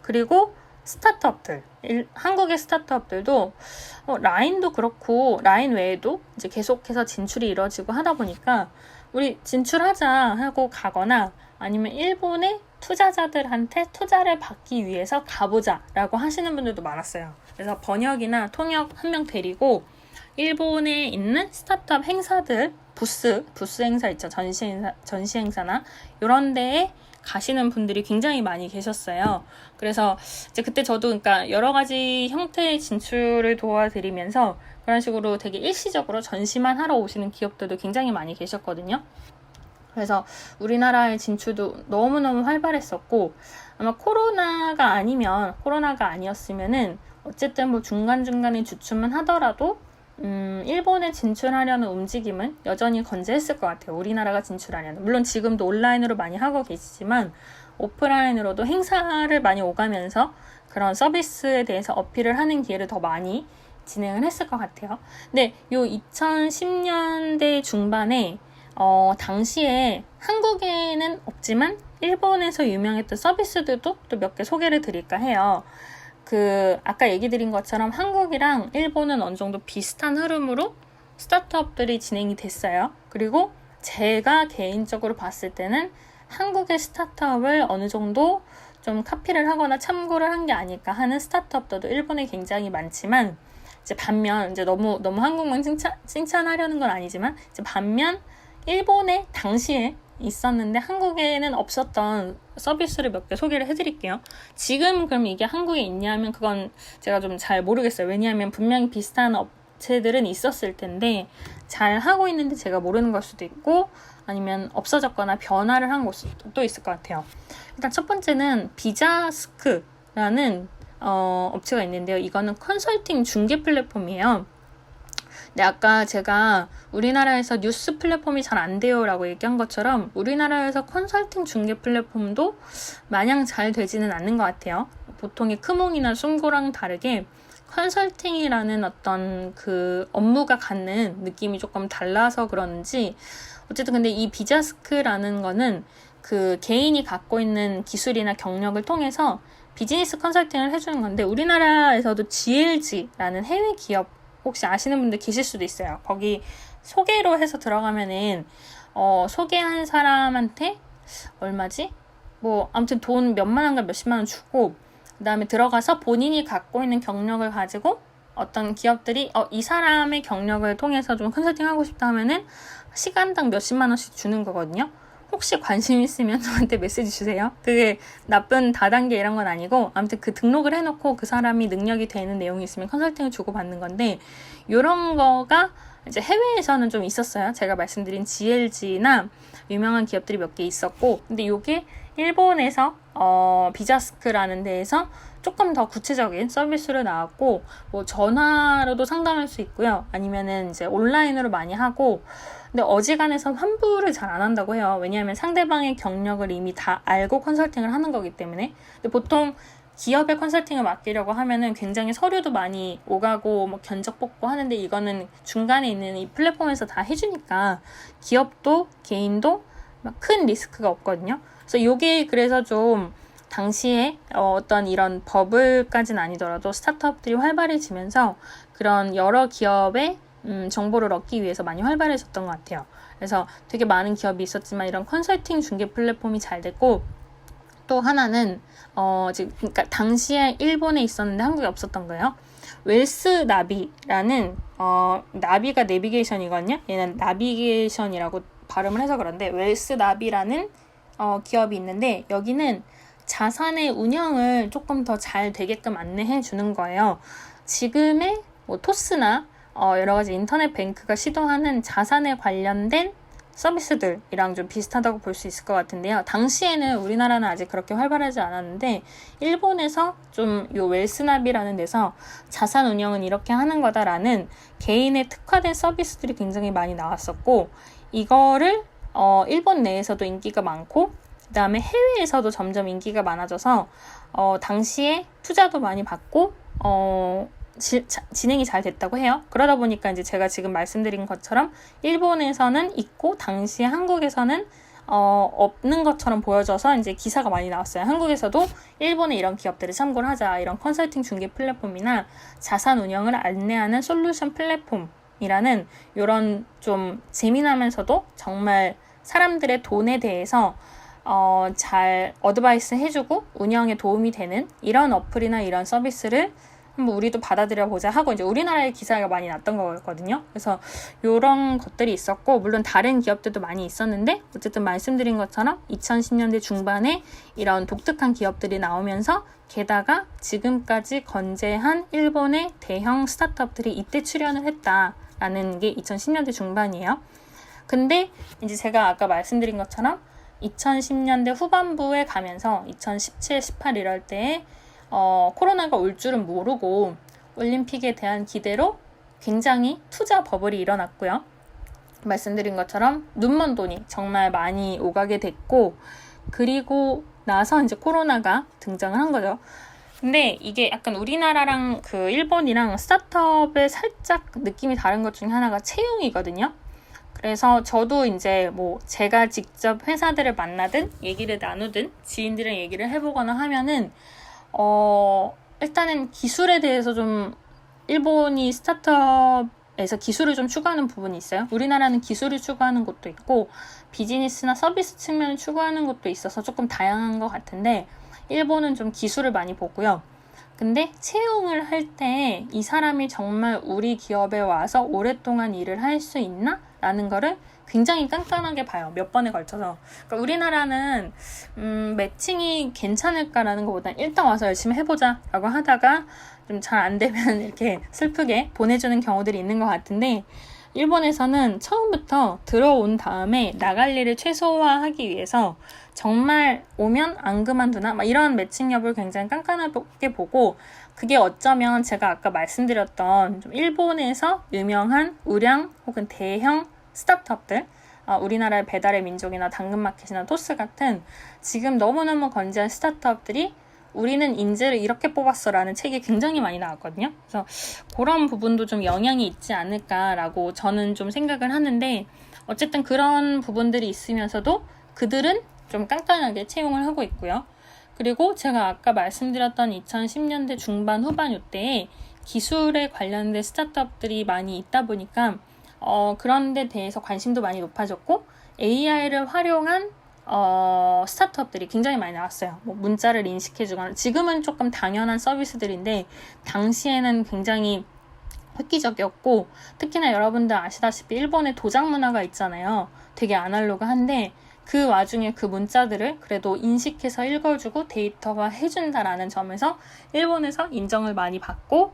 Speaker 1: 그리고 스타트업들, 한국의 스타트업들도 라인도 그렇고 라인 외에도 이제 계속해서 진출이 이루어지고 하다 보니까 우리 진출하자 하고 가거나 아니면 일본의 투자자들한테 투자를 받기 위해서 가보자 라고 하시는 분들도 많았어요. 그래서 번역이나 통역 한 명 데리고 일본에 있는 스타트업 행사들, 부스 행사 있죠. 전시 행사나 이런 데에 가시는 분들이 굉장히 많이 계셨어요. 그래서 이제 그때 저도 그러니까 여러 가지 형태의 진출을 도와드리면서 그런 식으로 되게 일시적으로 전시만 하러 오시는 기업들도 굉장히 많이 계셨거든요. 그래서 우리나라의 진출도 너무너무 활발했었고 아마 코로나가 아니었으면은 어쨌든 뭐 중간중간에 주춤은 하더라도 일본에 진출하려는 움직임은 여전히 건재했을 것 같아요. 우리나라가 진출하려는. 물론 지금도 온라인으로 많이 하고 계시지만 오프라인으로도 행사를 많이 오가면서 그런 서비스에 대해서 어필을 하는 기회를 더 많이 진행을 했을 것 같아요. 근데 요 2010년대 중반에 당시에 한국에는 없지만 일본에서 유명했던 서비스들도 또 몇 개 소개를 드릴까 해요. 아까 얘기 드린 것처럼 한국이랑 일본은 어느 정도 비슷한 흐름으로 스타트업들이 진행이 됐어요. 그리고 제가 개인적으로 봤을 때는 한국의 스타트업을 어느 정도 좀 카피를 하거나 참고를 한 게 아닐까 하는 스타트업들도 일본에 굉장히 많지만 이제 반면 이제 너무 한국만 칭찬하려는 건 아니지만 이제 반면 일본에 당시에 있었는데 한국에는 없었던 서비스를 몇 개 소개를 해드릴게요. 지금 그럼 이게 한국에 있냐면 그건 제가 좀 잘 모르겠어요. 왜냐하면 분명히 비슷한 업체들은 있었을 텐데 잘 하고 있는데 제가 모르는 걸 수도 있고 아니면 없어졌거나 변화를 한 곳도 있을 것 같아요. 일단 첫 번째는 비자스크라는 업체가 있는데요. 이거는 컨설팅 중개 플랫폼이에요. 근데 아까 제가 우리나라에서 뉴스 플랫폼이 잘 안 돼요 라고 얘기한 것처럼 우리나라에서 컨설팅 중개 플랫폼도 마냥 잘 되지는 않는 것 같아요. 보통의 크몽이나 쏨고랑 다르게 컨설팅이라는 어떤 그 업무가 갖는 느낌이 조금 달라서 그런지 어쨌든 근데 이 비자스크라는 거는 그 개인이 갖고 있는 기술이나 경력을 통해서 비즈니스 컨설팅을 해주는 건데 우리나라에서도 GLG라는 해외 기업 혹시 아시는 분들 계실 수도 있어요. 거기 소개로 해서 들어가면은 소개한 사람한테 얼마지? 뭐 아무튼 돈 몇만 원과 몇십만 원 주고 그 다음에 들어가서 본인이 갖고 있는 경력을 가지고 어떤 기업들이 이 사람의 경력을 통해서 좀 컨설팅하고 싶다 하면은 시간당 몇십만 원씩 주는 거거든요. 혹시 관심 있으면 저한테 메시지 주세요. 그게 나쁜 다단계 이런 건 아니고 아무튼 그 등록을 해놓고 그 사람이 능력이 되는 내용이 있으면 컨설팅을 주고받는 건데 이런 거가 이제 해외에서는 좀 있었어요. 제가 말씀드린 GLG나 유명한 기업들이 몇 개 있었고 근데 이게 일본에서 비자스크라는 데에서 조금 더 구체적인 서비스로 나왔고 뭐 전화로도 상담할 수 있고요. 아니면은 이제 온라인으로 많이 하고 근데 어지간해서 환불을 잘 안 한다고 해요. 왜냐하면 상대방의 경력을 이미 다 알고 컨설팅을 하는 거기 때문에. 근데 보통 기업의 컨설팅을 맡기려고 하면은 굉장히 서류도 많이 오가고 뭐 견적 뽑고 하는데 이거는 중간에 있는 이 플랫폼에서 다 해주니까 기업도 개인도 막 큰 리스크가 없거든요. 그래서 요게 그래서 좀 당시에 어떤 이런 버블까지는 아니더라도 스타트업들이 활발해지면서 그런 여러 기업의 정보를 얻기 위해서 많이 활발해졌던 것 같아요. 그래서 되게 많은 기업이 있었지만 이런 컨설팅 중개 플랫폼이 잘 됐고 또 하나는 그러니까 당시에 일본에 있었는데 한국에 없었던 거예요. 웰스 나비라는 나비가 내비게이션이거든요. 얘는 나비게이션이라고 발음을 해서 그런데 웰스 나비라는 기업이 있는데 여기는 자산의 운영을 조금 더 잘 되게끔 안내해 주는 거예요. 지금의 뭐 토스나 여러 가지 인터넷 뱅크가 시도하는 자산에 관련된 서비스들이랑 좀 비슷하다고 볼 수 있을 것 같은데요. 당시에는 우리나라는 아직 그렇게 활발하지 않았는데 일본에서 좀 요 웰스나비라는 데서 자산 운영은 이렇게 하는 거다라는 개인의 특화된 서비스들이 굉장히 많이 나왔었고 이거를 일본 내에서도 인기가 많고 그 다음에 해외에서도 점점 인기가 많아져서 당시에 투자도 많이 받고 진행이 잘 됐다고 해요. 그러다 보니까 이제 제가 지금 말씀드린 것처럼 일본에서는 있고 당시에 한국에서는 없는 것처럼 보여져서 이제 기사가 많이 나왔어요. 한국에서도 일본의 이런 기업들을 참고를 하자. 이런 컨설팅 중개 플랫폼이나 자산 운영을 안내하는 솔루션 플랫폼이라는 이런 좀 재미나면서도 정말 사람들의 돈에 대해서 잘 어드바이스 해주고 운영에 도움이 되는 이런 어플이나 이런 서비스를 한번 우리도 받아들여 보자 하고 이제 우리나라의 기사가 많이 났던 거거든요. 그래서 이런 것들이 있었고 물론 다른 기업들도 많이 있었는데 어쨌든 말씀드린 것처럼 2010년대 중반에 이런 독특한 기업들이 나오면서 게다가 지금까지 건재한 일본의 대형 스타트업들이 이때 출연을 했다라는 게 2010년대 중반이에요. 근데 이제 제가 아까 말씀드린 것처럼 2010년대 후반부에 가면서 2017, 18 이럴 때에 코로나가 올 줄은 모르고 올림픽에 대한 기대로 굉장히 투자 버블이 일어났고요. 말씀드린 것처럼 눈먼 돈이 정말 많이 오가게 됐고 그리고 나서 이제 코로나가 등장을 한 거죠. 근데 이게 약간 우리나라랑 그 일본이랑 스타트업의 살짝 느낌이 다른 것 중에 하나가 채용이거든요. 그래서 저도 이제 뭐 제가 직접 회사들을 만나든 얘기를 나누든 지인들이랑 얘기를 해보거나 하면은 일단은 기술에 대해서 좀 일본이 스타트업에서 기술을 좀 추구하는 부분이 있어요. 우리나라는 기술을 추구하는 것도 있고 비즈니스나 서비스 측면을 추구하는 것도 있어서 조금 다양한 것 같은데 일본은 좀 기술을 많이 보고요. 근데 채용을 할 때 이 사람이 정말 우리 기업에 와서 오랫동안 일을 할 수 있나? 라는 거를 굉장히 깐깐하게 봐요. 몇 번에 걸쳐서. 그러니까 우리나라는 매칭이 괜찮을까라는 것보다 일단 와서 열심히 해보자 라고 하다가 좀 잘 안 되면 이렇게 슬프게 보내주는 경우들이 있는 것 같은데 일본에서는 처음부터 들어온 다음에 나갈 일을 최소화하기 위해서 정말 오면 안 그만두나? 막 이런 매칭 여부를 굉장히 깐깐하게 보고 그게 어쩌면 제가 아까 말씀드렸던 좀 일본에서 유명한 우량 혹은 대형 스타트업들 우리나라의 배달의 민족이나 당근마켓이나 토스 같은 지금 너무너무 건재한 스타트업들이 우리는 인재를 이렇게 뽑았어 라는 책이 굉장히 많이 나왔거든요. 그래서 그런 부분도 좀 영향이 있지 않을까라고 저는 좀 생각을 하는데 어쨌든 그런 부분들이 있으면서도 그들은 좀 깐깐하게 채용을 하고 있고요. 그리고 제가 아까 말씀드렸던 2010년대 중반 후반 이때에 기술에 관련된 스타트업들이 많이 있다 보니까 그런 데 대해서 관심도 많이 높아졌고 AI를 활용한 스타트업들이 굉장히 많이 나왔어요. 뭐 문자를 인식해주거나 지금은 조금 당연한 서비스들인데 당시에는 굉장히 획기적이었고 특히나 여러분들 아시다시피 일본의 도장 문화가 있잖아요. 되게 아날로그한데 그 와중에 그 문자들을 그래도 인식해서 읽어주고 데이터화 해준다라는 점에서 일본에서 인정을 많이 받고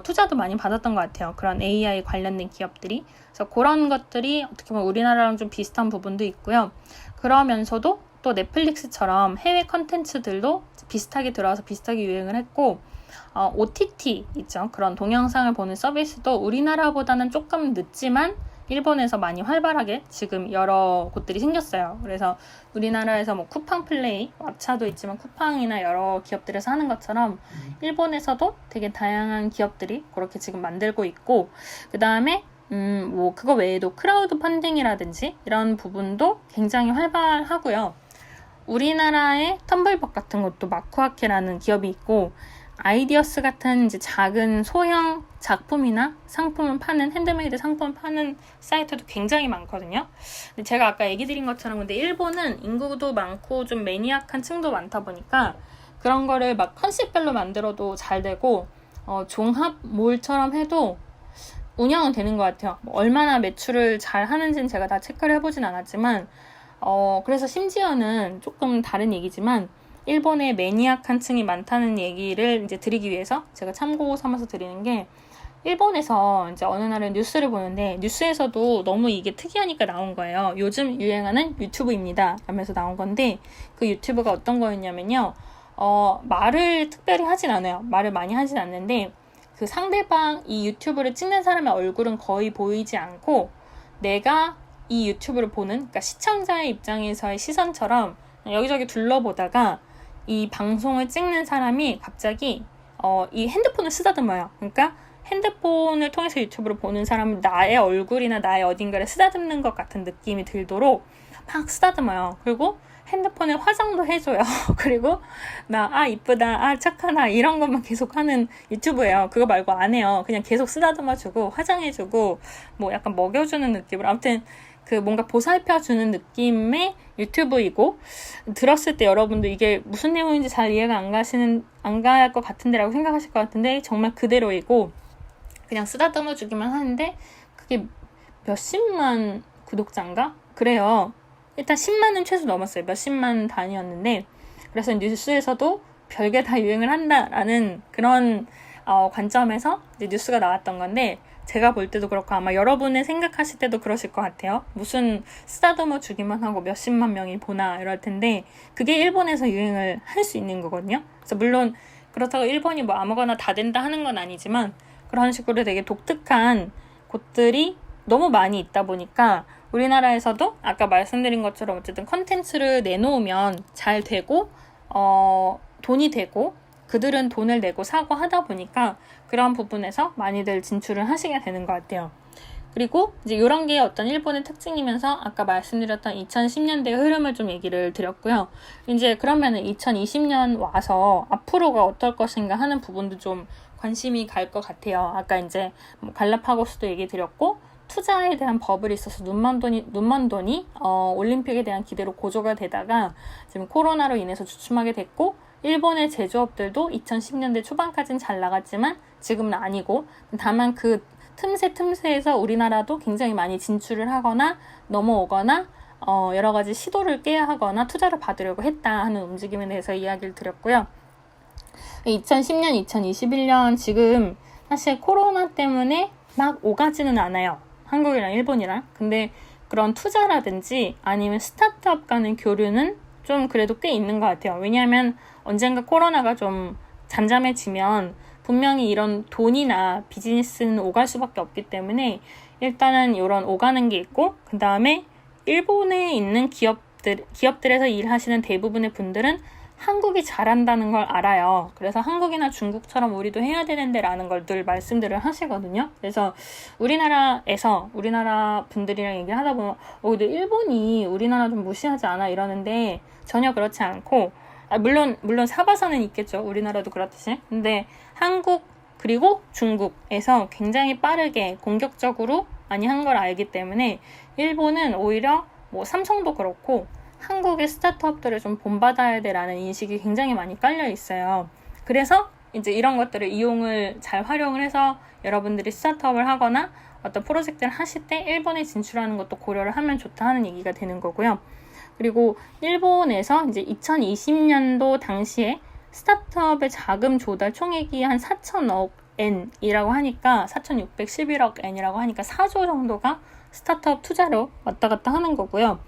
Speaker 1: 투자도 많이 받았던 것 같아요. 그런 AI 관련된 기업들이. 그래서 그런 것들이 어떻게 보면 우리나라랑 좀 비슷한 부분도 있고요. 그러면서도 또 넷플릭스처럼 해외 컨텐츠들도 비슷하게 들어와서 비슷하게 유행을 했고 OTT 있죠. 그런 동영상을 보는 서비스도 우리나라보다는 조금 늦지만 일본에서 많이 활발하게 지금 여러 곳들이 생겼어요. 그래서 우리나라에서 뭐 쿠팡 플레이, 왓챠도 있지만 쿠팡이나 여러 기업들에서 하는 것처럼 일본에서도 되게 다양한 기업들이 그렇게 지금 만들고 있고, 그 다음에 뭐 그거 외에도 크라우드 펀딩이라든지 이런 부분도 굉장히 활발하고요. 우리나라의 텀블벅 같은 것도 마쿠아케라는 기업이 있고, 아이디어스 같은 이제 작은 소형 작품이나 상품을 파는, 핸드메이드 상품을 파는 사이트도 굉장히 많거든요. 근데 제가 아까 얘기 드린 것처럼 근데 일본은 인구도 많고 좀 매니악한 층도 많다 보니까 그런 거를 막 컨셉별로 만들어도 잘 되고, 종합몰처럼 해도 운영은 되는 것 같아요. 뭐 얼마나 매출을 잘 하는지는 제가 다 체크를 해보진 않았지만, 그래서 심지어는 조금 다른 얘기지만, 일본에 매니악한 층이 많다는 얘기를 이제 드리기 위해서 제가 참고 삼아서 드리는 게, 일본에서 이제 어느 날에 뉴스를 보는데 뉴스에서도 너무 이게 특이하니까 나온 거예요. 요즘 유행하는 유튜브입니다 하면서 나온 건데, 그 유튜브가 어떤 거였냐면요. 말을 특별히 하진 않아요. 말을 많이 하진 않는데 그 상대방 이 유튜브를 찍는 사람의 얼굴은 거의 보이지 않고, 내가 이 유튜브를 보는, 그러니까 시청자의 입장에서의 시선처럼 여기저기 둘러보다가 이 방송을 찍는 사람이 갑자기 이 핸드폰을 쓰다듬어요. 그러니까 핸드폰을 통해서 유튜브를 보는 사람은 나의 얼굴이나 나의 어딘가를 쓰다듬는 것 같은 느낌이 들도록 막 쓰다듬어요. 그리고 핸드폰에 화장도 해줘요. 그리고 이쁘다, 착하다 이런 것만 계속 하는 유튜브예요. 그거 말고 안 해요. 그냥 계속 쓰다듬어주고 화장해주고 뭐 약간 먹여주는 느낌으로, 아무튼 그 뭔가 보살펴주는 느낌의 유튜브이고, 들었을 때 여러분도 이게 무슨 내용인지 잘 이해가 안 갈 것 같은데라고 생각하실 것 같은데 정말 그대로이고, 그냥 쓰다듬어 주기만 하는데 그게 몇십만 구독자인가? 그래요. 일단 10만은 최소 넘었어요. 몇십만 단위였는데, 그래서 뉴스에서도 별게 다 유행을 한다라는 그런 관점에서 이제 뉴스가 나왔던 건데, 제가 볼 때도 그렇고 아마 여러분의 생각하실 때도 그러실 것 같아요. 무슨 쓰다듬어 주기만 하고 몇십만 명이 보나 이럴 텐데, 그게 일본에서 유행을 할 수 있는 거거든요. 그래서 물론 그렇다고 일본이 뭐 아무거나 다 된다 하는 건 아니지만, 그런 식으로 되게 독특한 곳들이 너무 많이 있다 보니까 우리나라에서도 아까 말씀드린 것처럼 어쨌든 컨텐츠를 내놓으면 잘 되고 돈이 되고 그들은 돈을 내고 사고 하다 보니까 그런 부분에서 많이들 진출을 하시게 되는 것 같아요. 그리고 이제 이런 게 어떤 일본의 특징이면서 아까 말씀드렸던 2010년대의 흐름을 좀 얘기를 드렸고요. 이제 그러면은 2020년 와서 앞으로가 어떨 것인가 하는 부분도 좀 관심이 갈 것 같아요. 아까 이제 뭐 갈라파고스도 얘기 드렸고, 투자에 대한 버블이 있어서 눈먼 돈이 올림픽에 대한 기대로 고조가 되다가 지금 코로나로 인해서 주춤하게 됐고, 일본의 제조업들도 2010년대 초반까지는 잘 나갔지만 지금은 아니고, 다만 그 틈새에서 우리나라도 굉장히 많이 진출을 하거나 넘어오거나 여러 가지 시도를 깨야 하거나 투자를 받으려고 했다 하는 움직임에 대해서 이야기를 드렸고요. 2010년, 2021년 지금 사실 코로나 때문에 막 오가지는 않아요. 한국이랑 일본이랑. 근데 그런 투자라든지 아니면 스타트업 간의 교류는 좀 그래도 꽤 있는 것 같아요. 왜냐하면 언젠가 코로나가 좀 잠잠해지면 분명히 이런 돈이나 비즈니스는 오갈 수밖에 없기 때문에 일단은 이런 오가는 게 있고, 그 다음에 일본에 있는 기업들에서 일하시는 대부분의 분들은 한국이 잘한다는 걸 알아요. 그래서 한국이나 중국처럼 우리도 해야 되는데 라는 걸 늘 말씀들을 하시거든요. 그래서 우리나라 분들이랑 얘기를 하다 보면 근데 일본이 우리나라 좀 무시하지 않아 이러는데 전혀 그렇지 않고, 물론 사바사는 있겠죠. 우리나라도 그렇듯이. 근데 한국 그리고 중국에서 굉장히 빠르게 공격적으로 많이 한 걸 알기 때문에 일본은 오히려 뭐 삼성도 그렇고 한국의 스타트업들을 좀 본받아야 돼라는 인식이 굉장히 많이 깔려 있어요. 그래서 이제 이런 것들을 잘 활용을 해서 여러분들이 스타트업을 하거나 어떤 프로젝트를 하실 때 일본에 진출하는 것도 고려를 하면 좋다 하는 얘기가 되는 거고요. 그리고 일본에서 이제 2020년도 당시에 스타트업의 자금 조달 총액이 한 4천억 엔이라고 하니까 4,611억 엔이라고 하니까 4조 정도가 스타트업 투자로 왔다 갔다 하는 거고요.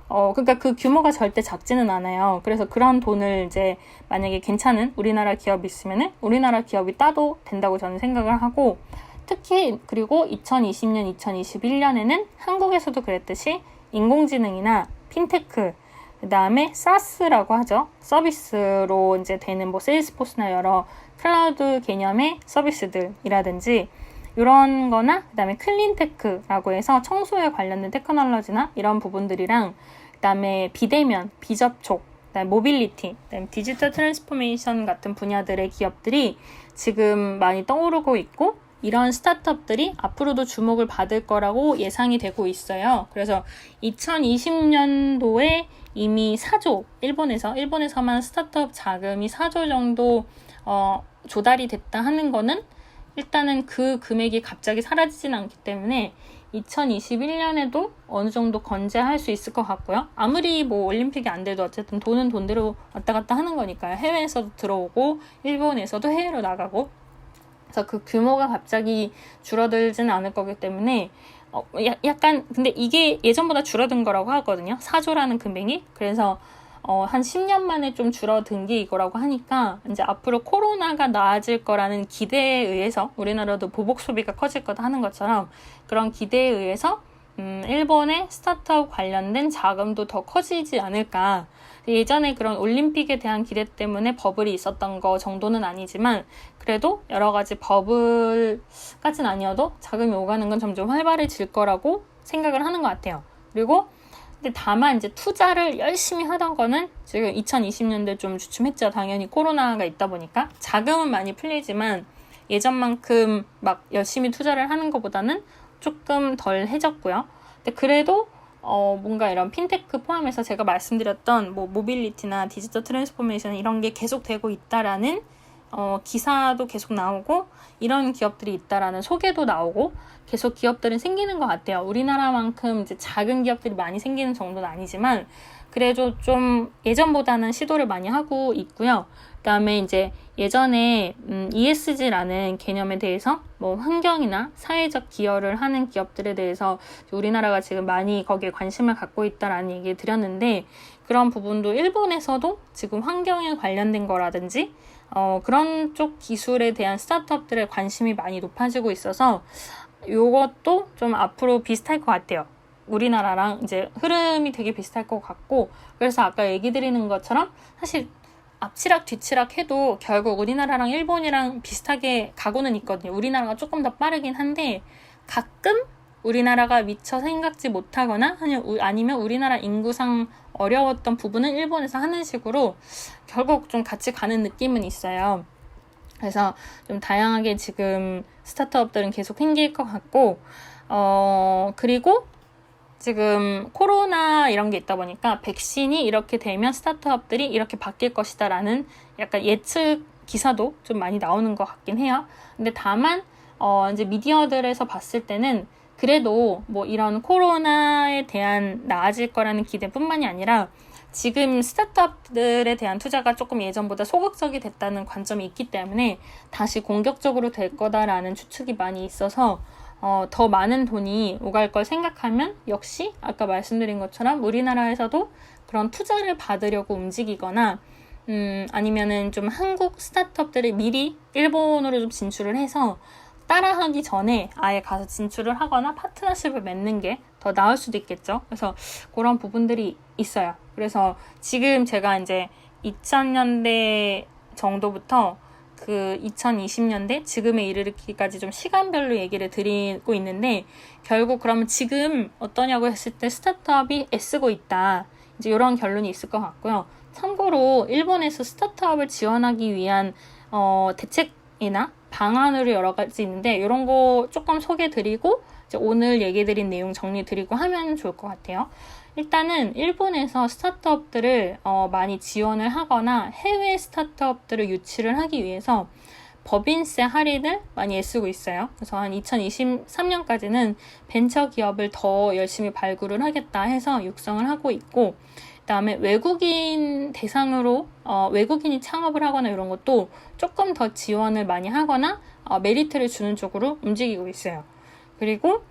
Speaker 1: 그러니까 그 규모가 절대 작지는 않아요. 그래서 그런 돈을 이제 만약에 괜찮은 우리나라 기업이 있으면은 우리나라 기업이 따도 된다고 저는 생각을 하고, 특히 그리고 2020년, 2021년에는 한국에서도 그랬듯이 인공지능이나 핀테크, 그 다음에 SaaS라고 하죠. 서비스로 이제 되는 뭐 세일스포스나 여러 클라우드 개념의 서비스들이라든지 이런 거나 그 다음에 클린테크라고 해서 청소에 관련된 테크놀로지나 이런 부분들이랑 그 다음에 비대면, 비접촉, 그다음에 모빌리티, 그다음에 디지털 트랜스포메이션 같은 분야들의 기업들이 지금 많이 떠오르고 있고 이런 스타트업들이 앞으로도 주목을 받을 거라고 예상이 되고 있어요. 그래서 2020년도에 이미 4조, 일본에서만 스타트업 자금이 4조 정도 조달이 됐다 하는 거는 일단은 그 금액이 갑자기 사라지진 않기 때문에 2021년에도 어느 정도 건재할 수 있을 것 같고요. 아무리 뭐 올림픽이 안 돼도 어쨌든 돈은 돈대로 왔다 갔다 하는 거니까요. 해외에서도 들어오고 일본에서도 해외로 나가고 그래서 그 규모가 갑자기 줄어들지는 않을 거기 때문에 약간 근데 이게 예전보다 줄어든 거라고 하거든요. 4조라는 금액이. 그래서 한 10년 만에 좀 줄어든 게 이거라고 하니까 이제 앞으로 코로나가 나아질 거라는 기대에 의해서 우리나라도 보복 소비가 커질 거다 하는 것처럼 그런 기대에 의해서 일본의 스타트업 관련된 자금도 더 커지지 않을까. 예전에 그런 올림픽에 대한 기대 때문에 버블이 있었던 거 정도는 아니지만 그래도 여러 가지 버블까지는 아니어도 자금이 오가는 건 점점 활발해질 거라고 생각을 하는 것 같아요. 그리고 근데 다만 이제 투자를 열심히 하던 거는 지금 2020년대 좀 주춤했죠. 당연히 코로나가 있다 보니까 자금은 많이 풀리지만 예전만큼 막 열심히 투자를 하는 것보다는 조금 덜 해졌고요. 근데 그래도 뭔가 이런 핀테크 포함해서 제가 말씀드렸던 뭐 모빌리티나 디지털 트랜스포메이션 이런 게 계속 되고 있다라는 기사도 계속 나오고 이런 기업들이 있다라는 소개도 나오고 계속 기업들은 생기는 것 같아요. 우리나라만큼 이제 작은 기업들이 많이 생기는 정도는 아니지만 그래도 좀 예전보다는 시도를 많이 하고 있고요. 그다음에 이제 예전에 ESG라는 개념에 대해서 뭐 환경이나 사회적 기여를 하는 기업들에 대해서 우리나라가 지금 많이 거기에 관심을 갖고 있다라는 얘기 드렸는데 그런 부분도 일본에서도 지금 환경에 관련된 거라든지 그런 쪽 기술에 대한 스타트업들의 관심이 많이 높아지고 있어서 요것도 좀 앞으로 비슷할 것 같아요. 우리나라랑 이제 흐름이 되게 비슷할 것 같고 그래서 아까 얘기 드리는 것처럼 사실 앞치락 뒤치락 해도 결국 우리나라랑 일본이랑 비슷하게 가고는 있거든요. 우리나라가 조금 더 빠르긴 한데 가끔 우리나라가 미처 생각지 못하거나 아니면 우리나라 인구상 어려웠던 부분은 일본에서 하는 식으로 결국 좀 같이 가는 느낌은 있어요. 그래서 좀 다양하게 지금 스타트업들은 계속 생길 것 같고 그리고 지금 코로나 이런 게 있다 보니까 백신이 이렇게 되면 스타트업들이 이렇게 바뀔 것이다 라는 약간 예측 기사도 좀 많이 나오는 것 같긴 해요. 근데 다만 이제 미디어들에서 봤을 때는 그래도 뭐 이런 코로나에 대한 나아질 거라는 기대뿐만이 아니라 지금 스타트업들에 대한 투자가 조금 예전보다 소극적이 됐다는 관점이 있기 때문에 다시 공격적으로 될 거다라는 추측이 많이 있어서 더 많은 돈이 오갈 걸 생각하면 역시 아까 말씀드린 것처럼 우리나라에서도 그런 투자를 받으려고 움직이거나 아니면은 좀 한국 스타트업들이 미리 일본으로 좀 진출을 해서 따라하기 전에 아예 가서 진출을 하거나 파트너십을 맺는 게 더 나을 수도 있겠죠. 그래서 그런 부분들이 있어요. 그래서 지금 제가 이제 2000년대 정도부터 그 2020년대 지금에 이르기까지 좀 시간별로 얘기를 드리고 있는데 결국 그러면 지금 어떠냐고 했을 때 스타트업이 애쓰고 있다. 이제 이런 결론이 있을 것 같고요. 참고로 일본에서 스타트업을 지원하기 위한 대책이나 방안으로 여러 가지 있는데 이런 거 조금 소개드리고 이제 오늘 얘기드린 내용 정리드리고 하면 좋을 것 같아요. 일단은 일본에서 스타트업들을 많이 지원을 하거나 해외 스타트업들을 유치를 하기 위해서 법인세 할인을 많이 애쓰고 있어요. 그래서 한 2023년까지는 벤처 기업을 더 열심히 발굴을 하겠다 해서 육성을 하고 있고 그다음에 외국인 대상으로 외국인이 창업을 하거나 이런 것도 조금 더 지원을 많이 하거나 메리트를 주는 쪽으로 움직이고 있어요. 그리고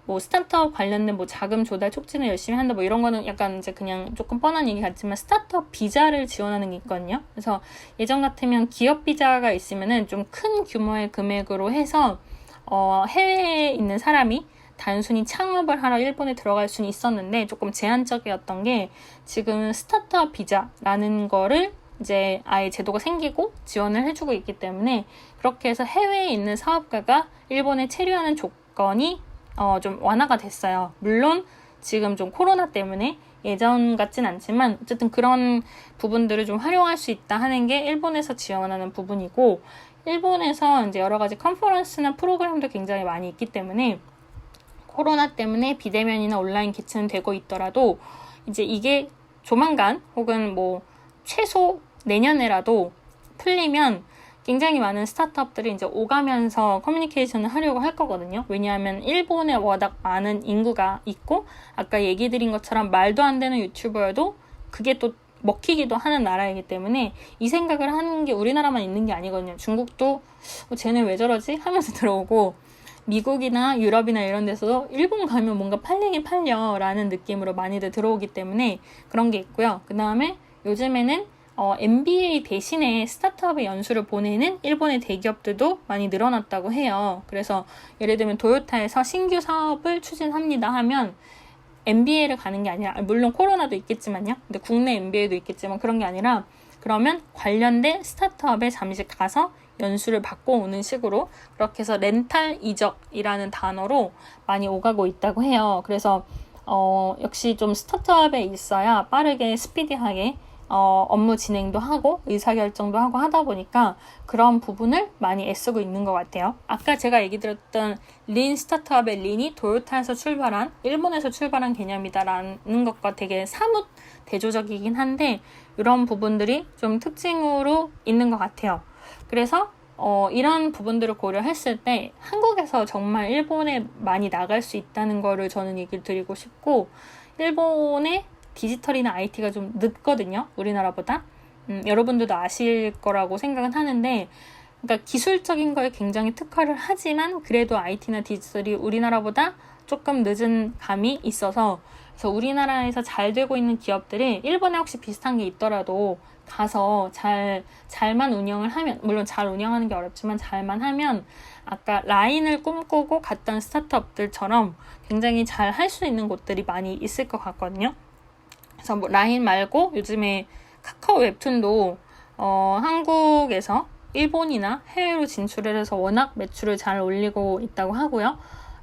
Speaker 1: 뭐 스타트업 관련된 뭐 자금 조달 촉진을 열심히 한다 뭐 이런 거는 약간 이제 그냥 조금 뻔한 얘기 같지만 스타트업 비자를 지원하는 게 있거든요. 그래서 예전 같으면 기업 비자가 있으면은 좀 큰 규모의 금액으로 해서 해외에 있는 사람이 단순히 창업을 하러 일본에 들어갈 수는 있었는데 조금 제한적이었던 게 지금 스타트업 비자라는 거를 이제 아예 제도가 생기고 지원을 해주고 있기 때문에 그렇게 해서 해외에 있는 사업가가 일본에 체류하는 조건이 좀 완화가 됐어요. 물론 지금 좀 코로나 때문에 예전 같진 않지만 어쨌든 그런 부분들을 좀 활용할 수 있다 하는 게 일본에서 지원하는 부분이고 일본에서 이제 여러 가지 컨퍼런스나 프로그램도 굉장히 많이 있기 때문에 코로나 때문에 비대면이나 온라인 개최는 되고 있더라도 이제 이게 조만간 혹은 뭐 최소 내년에라도 풀리면 굉장히 많은 스타트업들이 이제 오가면서 커뮤니케이션을 하려고 할 거거든요. 왜냐하면 일본에 워낙 많은 인구가 있고 아까 얘기 드린 것처럼 말도 안 되는 유튜버여도 그게 또 먹히기도 하는 나라이기 때문에 이 생각을 하는 게 우리나라만 있는 게 아니거든요. 중국도 쟤네 왜 저러지? 하면서 들어오고 미국이나 유럽이나 이런 데서도 일본 가면 뭔가 팔리긴 팔려 라는 느낌으로 많이들 들어오기 때문에 그런 게 있고요. 그 다음에 요즘에는 MBA 대신에 스타트업의 연수를 보내는 일본의 대기업들도 많이 늘어났다고 해요. 그래서 예를 들면 도요타에서 신규 사업을 추진합니다 하면 MBA를 가는 게 아니라 물론 코로나도 있겠지만요. 근데 국내 MBA도 있겠지만 그런 게 아니라 그러면 관련된 스타트업에 잠시 가서 연수를 받고 오는 식으로 그렇게 해서 렌탈 이적이라는 단어로 많이 오가고 있다고 해요. 그래서 역시 좀 스타트업에 있어야 빠르게 스피디하게 업무 진행도 하고 의사결정도 하고 하다 보니까 그런 부분을 많이 애쓰고 있는 것 같아요. 아까 제가 얘기 드렸던 린 스타트업의 린이 도요타에서 출발한 일본에서 출발한 개념이다라는 것과 되게 사뭇 대조적이긴 한데 이런 부분들이 좀 특징으로 있는 것 같아요. 그래서 이런 부분들을 고려했을 때 한국에서 정말 일본에 많이 나갈 수 있다는 거를 저는 얘기를 드리고 싶고 일본의 디지털이나 IT가 좀 늦거든요. 우리나라보다. 여러분들도 아실 거라고 생각은 하는데 그러니까 기술적인 거에 굉장히 특화를 하지만 그래도 IT나 디지털이 우리나라보다 조금 늦은 감이 있어서 그래서 우리나라에서 잘 되고 있는 기업들이 일본에 혹시 비슷한 게 있더라도 가서 잘만 운영을 하면 물론 잘 운영하는 게 어렵지만 잘만 하면 아까 라인을 꿈꾸고 갔던 스타트업들처럼 굉장히 잘 할 수 있는 곳들이 많이 있을 것 같거든요. 그래서 뭐 라인 말고 요즘에 카카오 웹툰도 한국에서 일본이나 해외로 진출을 해서 워낙 매출을 잘 올리고 있다고 하고요.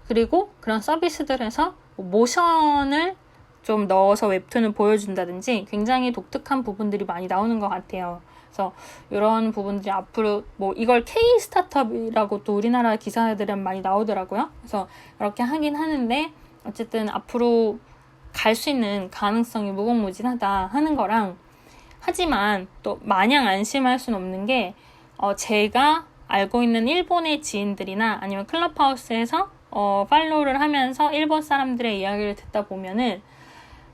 Speaker 1: 그리고 그런 서비스들에서 모션을 좀 넣어서 웹툰을 보여준다든지 굉장히 독특한 부분들이 많이 나오는 것 같아요. 그래서 이런 부분들이 앞으로 뭐 이걸 K 스타트업이라고 또 우리나라 기사들은 많이 나오더라고요. 그래서 이렇게 하긴 하는데 어쨌든 앞으로 갈 수 있는 가능성이 무궁무진하다 하는 거랑 하지만 또 마냥 안심할 수는 없는 게 제가 알고 있는 일본의 지인들이나 아니면 클럽하우스에서 팔로우를 하면서 일본 사람들의 이야기를 듣다 보면은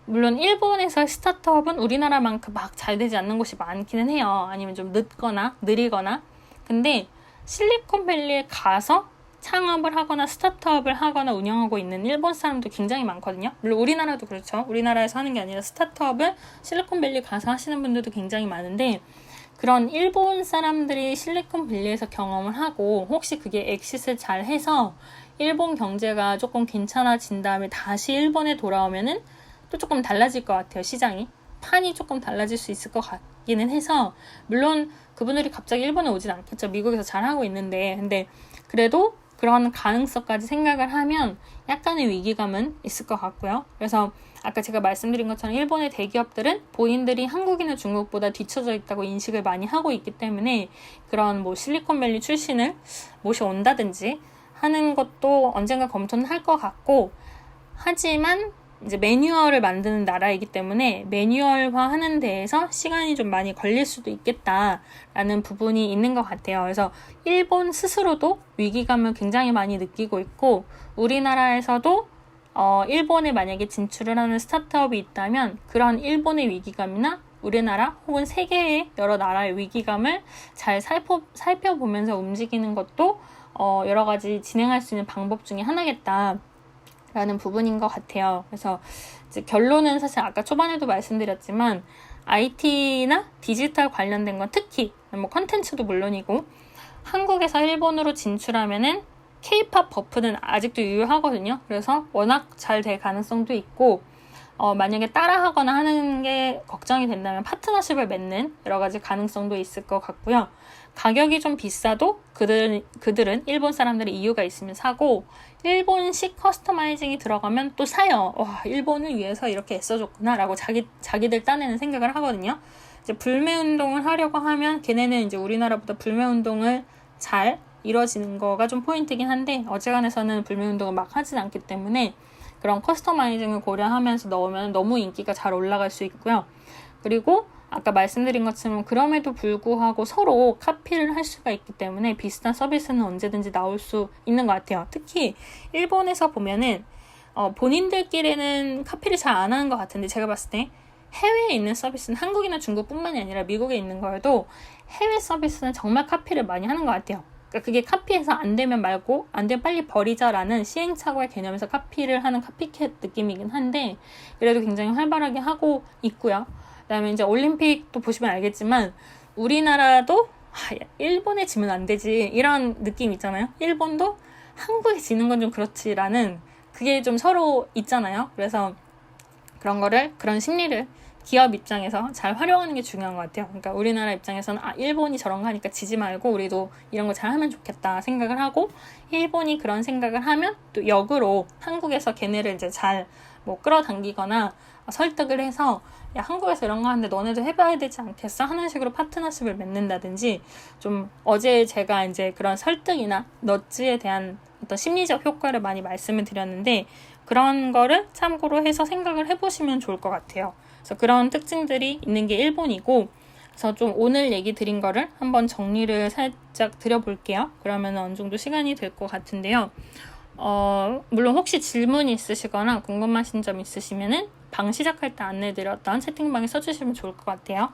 Speaker 1: 물론 일본에서 스타트업은 우리나라만큼 막 잘 되지 않는 곳이 많기는 해요. 아니면 좀 늦거나 느리거나. 근데 실리콘밸리에 가서 창업을 하거나 스타트업을 하거나 운영하고 있는 일본 사람도 굉장히 많거든요. 물론 우리나라도 그렇죠. 우리나라에서 하는 게 아니라 스타트업을 실리콘밸리 가서 하시는 분들도 굉장히 많은데 그런 일본 사람들이 실리콘밸리에서 경험을 하고 혹시 그게 엑싯을 잘 해서 일본 경제가 조금 괜찮아진 다음에 다시 일본에 돌아오면은 또 조금 달라질 것 같아요. 시장이. 판이 조금 달라질 수 있을 것 같기는 해서 물론 그분들이 갑자기 일본에 오진 않겠죠. 미국에서 잘하고 있는데 근데 그래도 그런 가능성까지 생각을 하면 약간의 위기감은 있을 것 같고요. 그래서 아까 제가 말씀드린 것처럼 일본의 대기업들은 본인들이 한국이나 중국보다 뒤처져 있다고 인식을 많이 하고 있기 때문에 그런 뭐 실리콘밸리 출신을 모셔온다든지 하는 것도 언젠가 검토는 할 것 같고 하지만 이제 매뉴얼을 만드는 나라이기 때문에 매뉴얼화 하는 데에서 시간이 좀 많이 걸릴 수도 있겠다라는 부분이 있는 것 같아요. 그래서 일본 스스로도 위기감을 굉장히 많이 느끼고 있고 우리나라에서도 일본에 만약에 진출을 하는 스타트업이 있다면 그런 일본의 위기감이나 우리나라 혹은 세계의 여러 나라의 위기감을 잘 살펴보면서 움직이는 것도 여러 가지 진행할 수 있는 방법 중에 하나겠다. 라는 부분인 것 같아요. 그래서 이제 결론은 사실 아까 초반에도 말씀드렸지만 IT나 디지털 관련된 건 특히 뭐 컨텐츠도 물론이고 한국에서 일본으로 진출하면은 K-팝 버프는 아직도 유효하거든요. 그래서 워낙 잘 될 가능성도 있고 만약에 따라하거나 하는 게 걱정이 된다면 파트너십을 맺는 여러 가지 가능성도 있을 것 같고요. 가격이 좀 비싸도 그들은 일본 사람들의 이유가 있으면 사고 일본식 커스터마이징이 들어가면 또 사요. 와, 일본을 위해서 이렇게 애써줬구나 라고 자기들 딴에는 생각을 하거든요. 이제 불매 운동을 하려고 하면 걔네는 이제 우리나라보다 불매 운동을 잘 이뤄지는 거가 좀 포인트긴 한데 어지간해서는 불매 운동을 막 하진 않기 때문에 그런 커스터마이징을 고려하면서 넣으면 너무 인기가 잘 올라갈 수 있고요. 그리고 아까 말씀드린 것처럼 그럼에도 불구하고 서로 카피를 할 수가 있기 때문에 비슷한 서비스는 언제든지 나올 수 있는 것 같아요. 특히 일본에서 보면은 본인들끼리는 카피를 잘 안 하는 것 같은데 제가 봤을 때 해외에 있는 서비스는 한국이나 중국뿐만이 아니라 미국에 있는 거여도 해외 서비스는 정말 카피를 많이 하는 것 같아요. 그러니까 그게 카피해서 안 되면 말고 안 되면 빨리 버리자라는 시행착오의 개념에서 카피를 하는 카피캣 느낌이긴 한데 그래도 굉장히 활발하게 하고 있고요. 그다음에 이제 올림픽도 보시면 알겠지만 우리나라도 일본에 지면 안 되지 이런 느낌 있잖아요. 일본도 한국에 지는 건 좀 그렇지라는 그게 좀 서로 있잖아요. 그래서 그런 심리를 기업 입장에서 잘 활용하는 게 중요한 것 같아요. 그러니까 우리나라 입장에서는 일본이 저런 거 하니까 지지 말고 우리도 이런 거 잘 하면 좋겠다 생각을 하고 일본이 그런 생각을 하면 또 역으로 한국에서 걔네를 이제 잘 뭐 끌어당기거나 설득을 해서 야, 한국에서 이런 거 하는데 너네도 해봐야 되지 않겠어? 하는 식으로 파트너십을 맺는다든지 좀 어제 제가 이제 그런 설득이나 너츠에 대한 어떤 심리적 효과를 많이 말씀을 드렸는데 그런 거를 참고로 해서 생각을 해보시면 좋을 것 같아요. 그래서 그런 특징들이 있는 게 일본이고 그래서 좀 오늘 얘기 드린 거를 한번 정리를 살짝 드려볼게요. 그러면 어느 정도 시간이 될 것 같은데요. 물론 혹시 질문 있으시거나 궁금하신 점 있으시면은 방 시작할 때 안내드렸던 채팅방에 써주시면 좋을 것 같아요.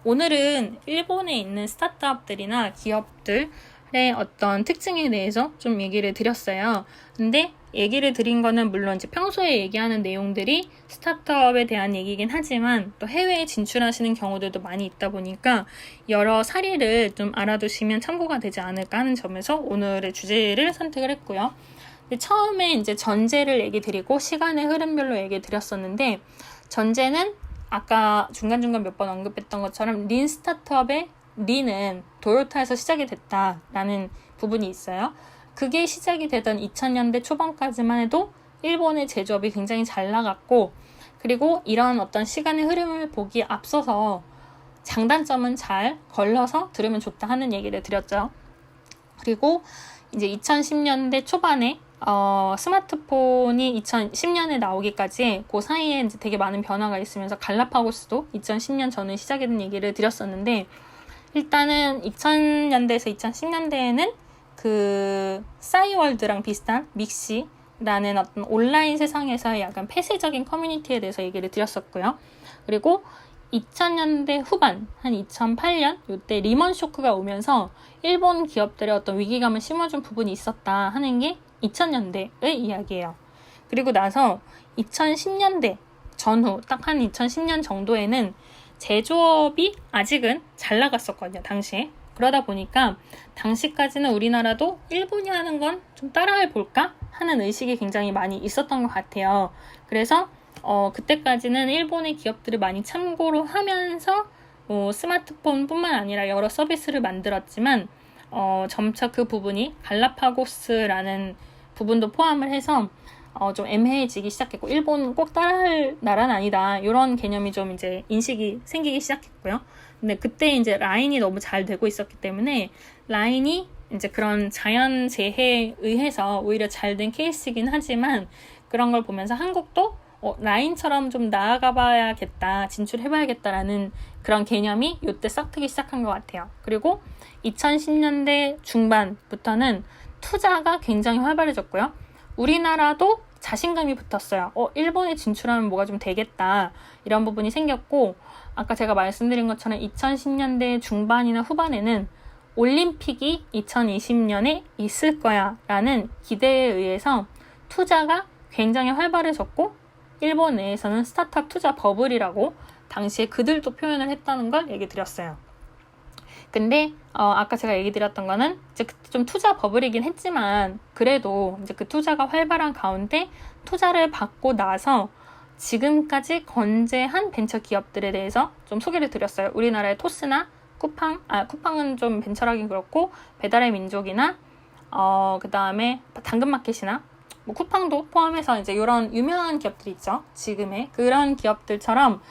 Speaker 1: 오늘은 일본에 있는 스타트업들이나 기업들의 어떤 특징에 대해서 좀 얘기를 드렸어요. 근데 얘기를 드린 거는 물론 이제 평소에 얘기하는 내용들이 스타트업에 대한 얘기긴 하지만 또 해외에 진출하시는 경우들도 많이 있다 보니까 여러 사례를 좀 알아두시면 참고가 되지 않을까 하는 점에서 오늘의 주제를 선택을 했고요. 처음에 이제 전제를 얘기 드리고 시간의 흐름별로 얘기 드렸었는데 전제는 아까 중간중간 몇 번 언급했던 것처럼 린 스타트업의 린은 도요타에서 시작이 됐다라는 부분이 있어요. 그게 시작이 되던 2000년대 초반까지만 해도 일본의 제조업이 굉장히 잘 나갔고 그리고 이런 어떤 시간의 흐름을 보기에 앞서서 장단점은 잘 걸러서 들으면 좋다 하는 얘기를 드렸죠. 그리고 이제 2010년대 초반에 스마트폰이 2010년에 나오기까지 그 사이에 이제 되게 많은 변화가 있으면서 갈라파고스도 2010년 전에 시작이 된 얘기를 드렸었는데 일단은 2000년대에서 2010년대에는 그 싸이월드랑 비슷한 믹시라는 어떤 온라인 세상에서의 약간 폐쇄적인 커뮤니티에 대해서 얘기를 드렸었고요. 그리고 2000년대 후반, 한 2008년 이때 리먼 쇼크가 오면서 일본 기업들의 어떤 위기감을 심어준 부분이 있었다 하는 게 2000년대의 이야기예요. 그리고 나서 2010년대 전후 딱 한 2010년 정도에는 제조업이 아직은 잘 나갔었거든요. 당시에. 그러다 보니까 당시까지는 우리나라도 일본이 하는 건 좀 따라해 볼까 하는 의식이 굉장히 많이 있었던 것 같아요. 그래서 그때까지는 일본의 기업들을 많이 참고로 하면서 스마트폰뿐만 아니라 여러 서비스를 만들었지만 점차 그 부분이 갈라파고스라는 부분도 포함을 해서 좀 애매해지기 시작했고 일본 꼭 따라할 나라는 아니다 이런 개념이 좀 이제 인식이 생기기 시작했고요. 근데 그때 이제 라인이 너무 잘 되고 있었기 때문에 라인이 이제 그런 자연재해에 의해서 오히려 잘 된 케이스이긴 하지만 그런 걸 보면서 한국도 라인처럼 좀 나아가봐야겠다, 진출해봐야겠다라는 그런 개념이 이때 싹 트기 시작한 것 같아요. 그리고 2010년대 중반부터는 투자가 굉장히 활발해졌고요. 우리나라도 자신감이 붙었어요. 일본에 진출하면 뭐가 좀 되겠다. 이런 부분이 생겼고 아까 제가 말씀드린 것처럼 2010년대 중반이나 후반에는 올림픽이 2020년에 있을 거야 라는 기대에 의해서 투자가 굉장히 활발해졌고 일본 내에서는 스타트업 투자 버블이라고 당시에 그들도 표현을 했다는 걸 얘기 드렸어요. 근데 아까 제가 얘기 드렸던 거는 이제 좀 투자 버블이긴 했지만 그래도 이제 그 투자가 활발한 가운데 투자를 받고 나서 지금까지 건재한 벤처 기업들에 대해서 좀 소개를 드렸어요. 우리나라의 토스나 쿠팡은 좀 벤처라긴 그렇고 배달의 민족이나 그 다음에 당근마켓이나 뭐 쿠팡도 포함해서 이제 이런 유명한 기업들이 있죠. 지금의 그런 기업들처럼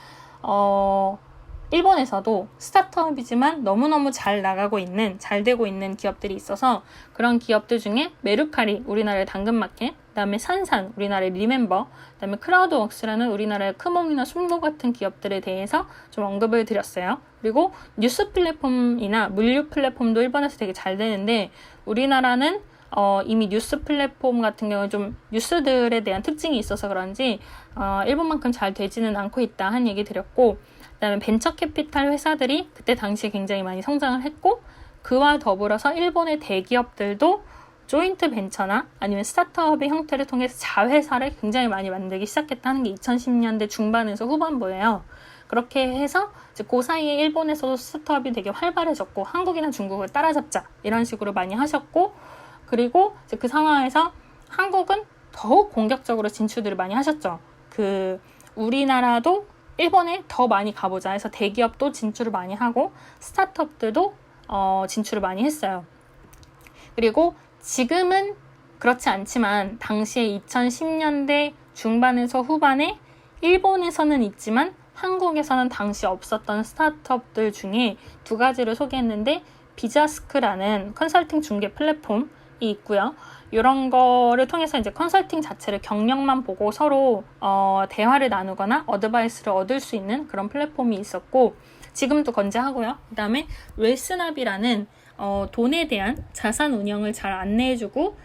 Speaker 1: 일본에서도 스타트업이지만 너무너무 잘 나가고 있는, 잘 되고 있는 기업들이 있어서 그런 기업들 중에 메루카리, 우리나라의 당근마켓, 그 다음에 산산, 우리나라의 리멤버, 그 다음에 크라우드웍스라는 우리나라의 크몽이나 숨도 같은 기업들에 대해서 좀 언급을 드렸어요. 그리고 뉴스 플랫폼이나 물류 플랫폼도 일본에서 되게 잘 되는데 우리나라는 이미 뉴스 플랫폼 같은 경우는 좀 뉴스들에 대한 특징이 있어서 그런지 일본만큼 잘 되지는 않고 있다 한 얘기 드렸고, 그다음에 벤처 캐피탈 회사들이 그때 당시에 굉장히 많이 성장을 했고 그와 더불어서 일본의 대기업들도 조인트 벤처나 아니면 스타트업의 형태를 통해서 자회사를 굉장히 많이 만들기 시작했다는 게 2010년대 중반에서 후반부예요. 그렇게 해서 이제 그 사이에 일본에서도 스타트업이 되게 활발해졌고 한국이나 중국을 따라잡자 이런 식으로 많이 하셨고, 그리고 이제 그 상황에서 한국은 더욱 공격적으로 진출들을 많이 하셨죠. 우리나라도 일본에 더 많이 가보자 해서 대기업도 진출을 많이 하고 스타트업들도 진출을 많이 했어요. 그리고 지금은 그렇지 않지만 당시에 2010년대 중반에서 후반에 일본에서는 있지만 한국에서는 당시 없었던 스타트업들 중에 두 가지를 소개했는데 비자스크라는 컨설팅 중개 플랫폼이 있고요. 이런 거를 통해서 이제 컨설팅 자체를 경력만 보고 서로 대화를 나누거나 어드바이스를 얻을 수 있는 그런 플랫폼이 있었고 지금도 건재하고요. 그 다음에 웰스나비라는 돈에 대한 자산 운영을 잘 안내해주고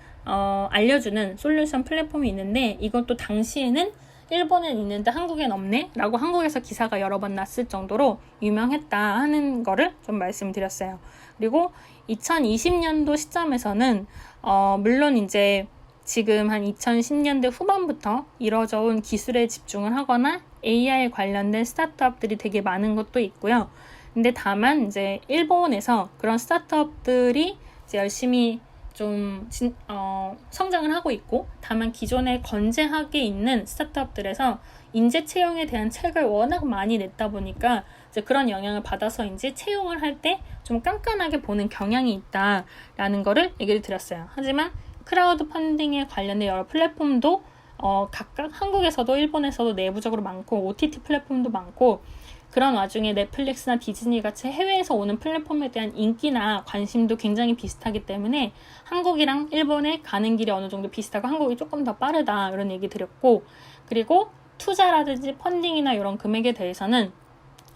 Speaker 1: 알려주는 솔루션 플랫폼이 있는데 이것도 당시에는 일본엔 있는데 한국엔 없네? 라고 한국에서 기사가 여러 번 났을 정도로 유명했다 하는 거를 좀 말씀드렸어요. 그리고 2020년도 시점에서는 물론 이제 지금 한 2010년대 후반부터 이뤄져 온 기술에 집중을 하거나 AI 관련된 스타트업들이 되게 많은 것도 있고요. 근데 다만 이제 일본에서 그런 스타트업들이 이제 열심히 좀 성장을 하고 있고 다만 기존에 건재하게 있는 스타트업들에서 인재 채용에 대한 책을 워낙 많이 냈다 보니까 이제 그런 영향을 받아서인지 채용을 할 때 좀 깐깐하게 보는 경향이 있다라는 거를 얘기를 드렸어요. 하지만 크라우드 펀딩에 관련된 여러 플랫폼도 각각 한국에서도 일본에서도 내부적으로 많고 OTT 플랫폼도 많고 그런 와중에 넷플릭스나 디즈니 같이 해외에서 오는 플랫폼에 대한 인기나 관심도 굉장히 비슷하기 때문에 한국이랑 일본에 가는 길이 어느 정도 비슷하고 한국이 조금 더 빠르다 이런 얘기 드렸고, 그리고 투자라든지 펀딩이나 이런 금액에 대해서는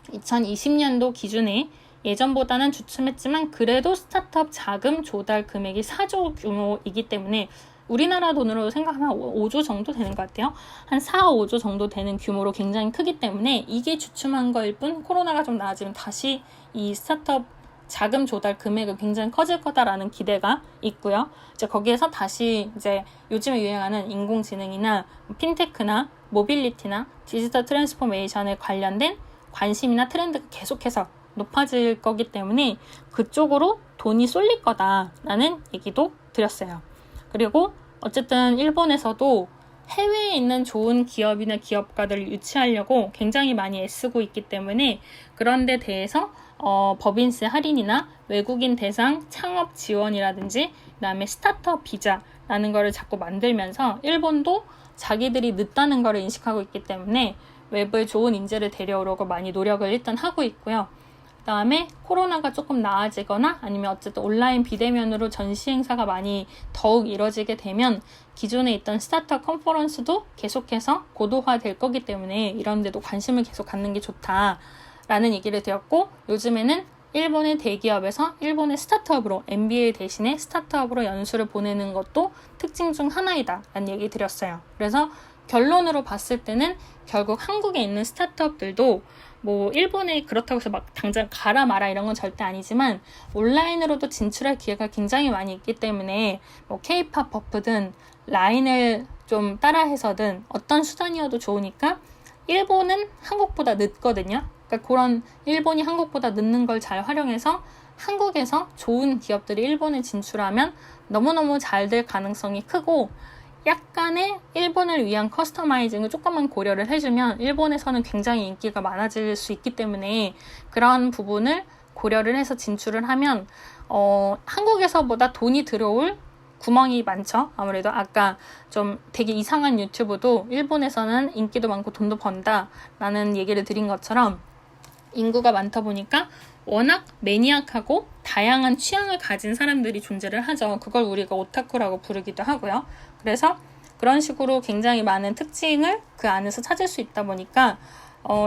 Speaker 1: 2020년도 기준에 예전보다는 주춤했지만 그래도 스타트업 자금 조달 금액이 4조 규모이기 때문에 우리나라 돈으로 생각하면 5조 정도 되는 것 같아요. 한 4, 5조 정도 되는 규모로 굉장히 크기 때문에 이게 주춤한 거일 뿐 코로나가 좀 나아지면 다시 이 스타트업 자금 조달 금액은 굉장히 커질 거다라는 기대가 있고요. 이제 거기에서 다시 이제 요즘에 유행하는 인공지능이나 핀테크나 모빌리티나 디지털 트랜스포메이션에 관련된 관심이나 트렌드가 계속해서 높아질 거기 때문에 그쪽으로 돈이 쏠릴 거다라는 얘기도 드렸어요. 그리고 어쨌든 일본에서도 해외에 있는 좋은 기업이나 기업가들을 유치하려고 굉장히 많이 애쓰고 있기 때문에 그런 데 대해서 법인세 할인이나 외국인 대상 창업 지원이라든지 그다음에 스타트업 비자라는 거를 자꾸 만들면서 일본도 자기들이 늦다는 거를 인식하고 있기 때문에 외부에 좋은 인재를 데려오려고 많이 노력을 일단 하고 있고요. 그 다음에 코로나가 조금 나아지거나 아니면 어쨌든 온라인 비대면으로 전시 행사가 많이 더욱 이뤄지게 되면 기존에 있던 스타트업 컨퍼런스도 계속해서 고도화될 거기 때문에 이런 데도 관심을 계속 갖는 게 좋다라는 얘기를 드렸고, 요즘에는 일본의 대기업에서 일본의 스타트업으로 MBA 대신에 스타트업으로 연수를 보내는 것도 특징 중 하나이다 라는 얘기 드렸어요. 그래서 결론으로 봤을 때는 결국 한국에 있는 스타트업들도 뭐 일본에 그렇다고 해서 막 당장 가라 마라 이런 건 절대 아니지만 온라인으로도 진출할 기회가 굉장히 많이 있기 때문에 뭐 K-팝 버프든 라인을 좀 따라해서든 어떤 수단이어도 좋으니까 일본은 한국보다 늦거든요. 그러니까 그런 일본이 한국보다 늦는 걸 잘 활용해서 한국에서 좋은 기업들이 일본에 진출하면 너무너무 잘 될 가능성이 크고, 약간의 일본을 위한 커스터마이징을 조금만 고려를 해주면 일본에서는 굉장히 인기가 많아질 수 있기 때문에 그런 부분을 고려를 해서 진출을 하면 한국에서보다 돈이 들어올 구멍이 많죠. 아무래도 아까 좀 되게 이상한 유튜브도 일본에서는 인기도 많고 돈도 번다라는 얘기를 드린 것처럼 인구가 많다 보니까 워낙 매니악하고 다양한 취향을 가진 사람들이 존재를 하죠. 그걸 우리가 오타쿠라고 부르기도 하고요. 그래서 그런 식으로 굉장히 많은 특징을 그 안에서 찾을 수 있다 보니까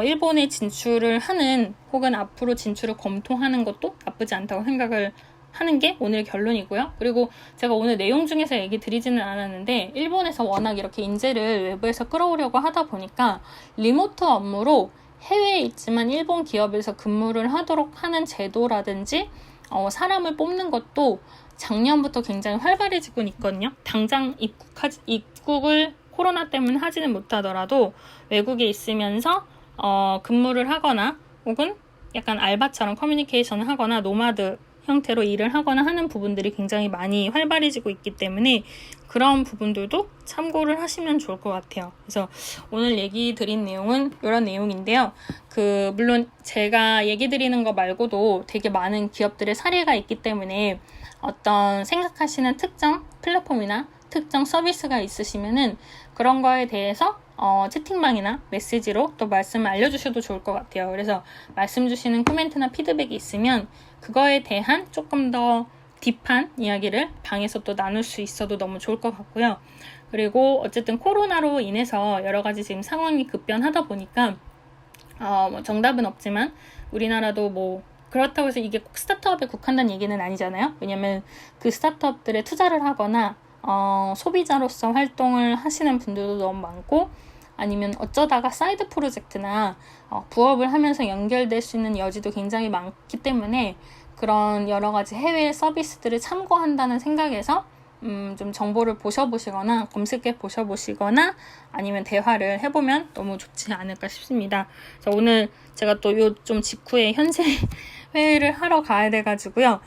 Speaker 1: 일본에 진출을 하는 혹은 앞으로 진출을 검토하는 것도 나쁘지 않다고 생각을 하는 게 오늘 결론이고요. 그리고 제가 오늘 내용 중에서 얘기 드리지는 않았는데 일본에서 워낙 이렇게 인재를 외부에서 끌어오려고 하다 보니까 리모트 업무로 해외에 있지만 일본 기업에서 근무를 하도록 하는 제도라든지 사람을 뽑는 것도 작년부터 굉장히 활발해지고 있거든요. 당장 입국을 코로나 때문에 하지는 못하더라도 외국에 있으면서 근무를 하거나 혹은 약간 알바처럼 커뮤니케이션을 하거나 노마드 형태로 일을 하거나 하는 부분들이 굉장히 많이 활발해지고 있기 때문에 그런 부분들도 참고를 하시면 좋을 것 같아요. 그래서 오늘 얘기 드린 내용은 이런 내용인데요. 물론 제가 얘기 드리는 거 말고도 되게 많은 기업들의 사례가 있기 때문에 어떤 생각하시는 특정 플랫폼이나 특정 서비스가 있으시면은 그런 거에 대해서 채팅방이나 메시지로 또 말씀을 알려주셔도 좋을 것 같아요. 그래서 말씀 주시는 코멘트나 피드백이 있으면 그거에 대한 조금 더 딥한 이야기를 방에서 또 나눌 수 있어도 너무 좋을 것 같고요. 그리고 어쨌든 코로나로 인해서 여러 가지 지금 상황이 급변하다 보니까 정답은 없지만 우리나라도 그렇다고 해서 이게 꼭 스타트업에 국한된 얘기는 아니잖아요. 왜냐면 그 스타트업들에 투자를 하거나 소비자로서 활동을 하시는 분들도 너무 많고, 아니면 어쩌다가 사이드 프로젝트나 부업을 하면서 연결될 수 있는 여지도 굉장히 많기 때문에 그런 여러 가지 해외 서비스들을 참고한다는 생각에서 좀 정보를 보셔보시거나 검색해 보셔보시거나 아니면 대화를 해보면 너무 좋지 않을까 싶습니다. 그래서 오늘 제가 또 요 좀 직후에 현재 회의를 하러 가야 돼가지고요.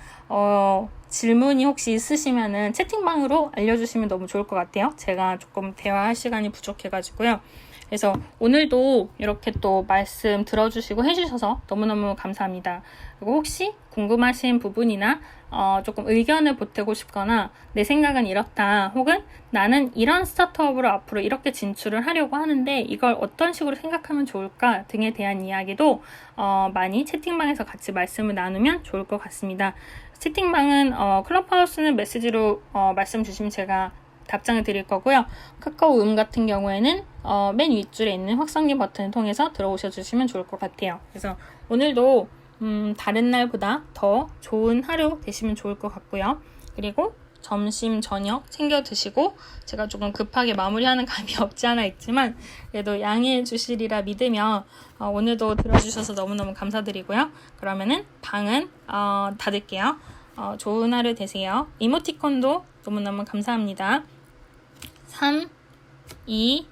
Speaker 1: 질문이 혹시 있으시면은 채팅방으로 알려주시면 너무 좋을 것 같아요. 제가 조금 대화할 시간이 부족해가지고요. 그래서 오늘도 이렇게 또 말씀 들어주시고 해주셔서 너무너무 감사합니다. 그리고 혹시 궁금하신 부분이나 조금 의견을 보태고 싶거나 내 생각은 이렇다, 혹은 나는 이런 스타트업으로 앞으로 이렇게 진출을 하려고 하는데 이걸 어떤 식으로 생각하면 좋을까 등에 대한 이야기도 많이 채팅방에서 같이 말씀을 나누면 좋을 것 같습니다. 채팅방은 클럽하우스는 메시지로 말씀 주시면 제가 답장을 드릴 거고요. 카카오 같은 경우에는 맨 윗줄에 있는 확성기 버튼을 통해서 들어오셔 주시면 좋을 것 같아요. 그래서 오늘도 다른 날보다 더 좋은 하루 되시면 좋을 것 같고요. 그리고 점심, 저녁 챙겨 드시고, 제가 조금 급하게 마무리하는 감이 없지 않아 있지만 그래도 양해해 주시리라 믿으며 오늘도 들어주셔서 너무너무 감사드리고요. 그러면은 방은 닫을게요. 좋은 하루 되세요. 이모티콘도 너무너무 감사합니다. 3, 2,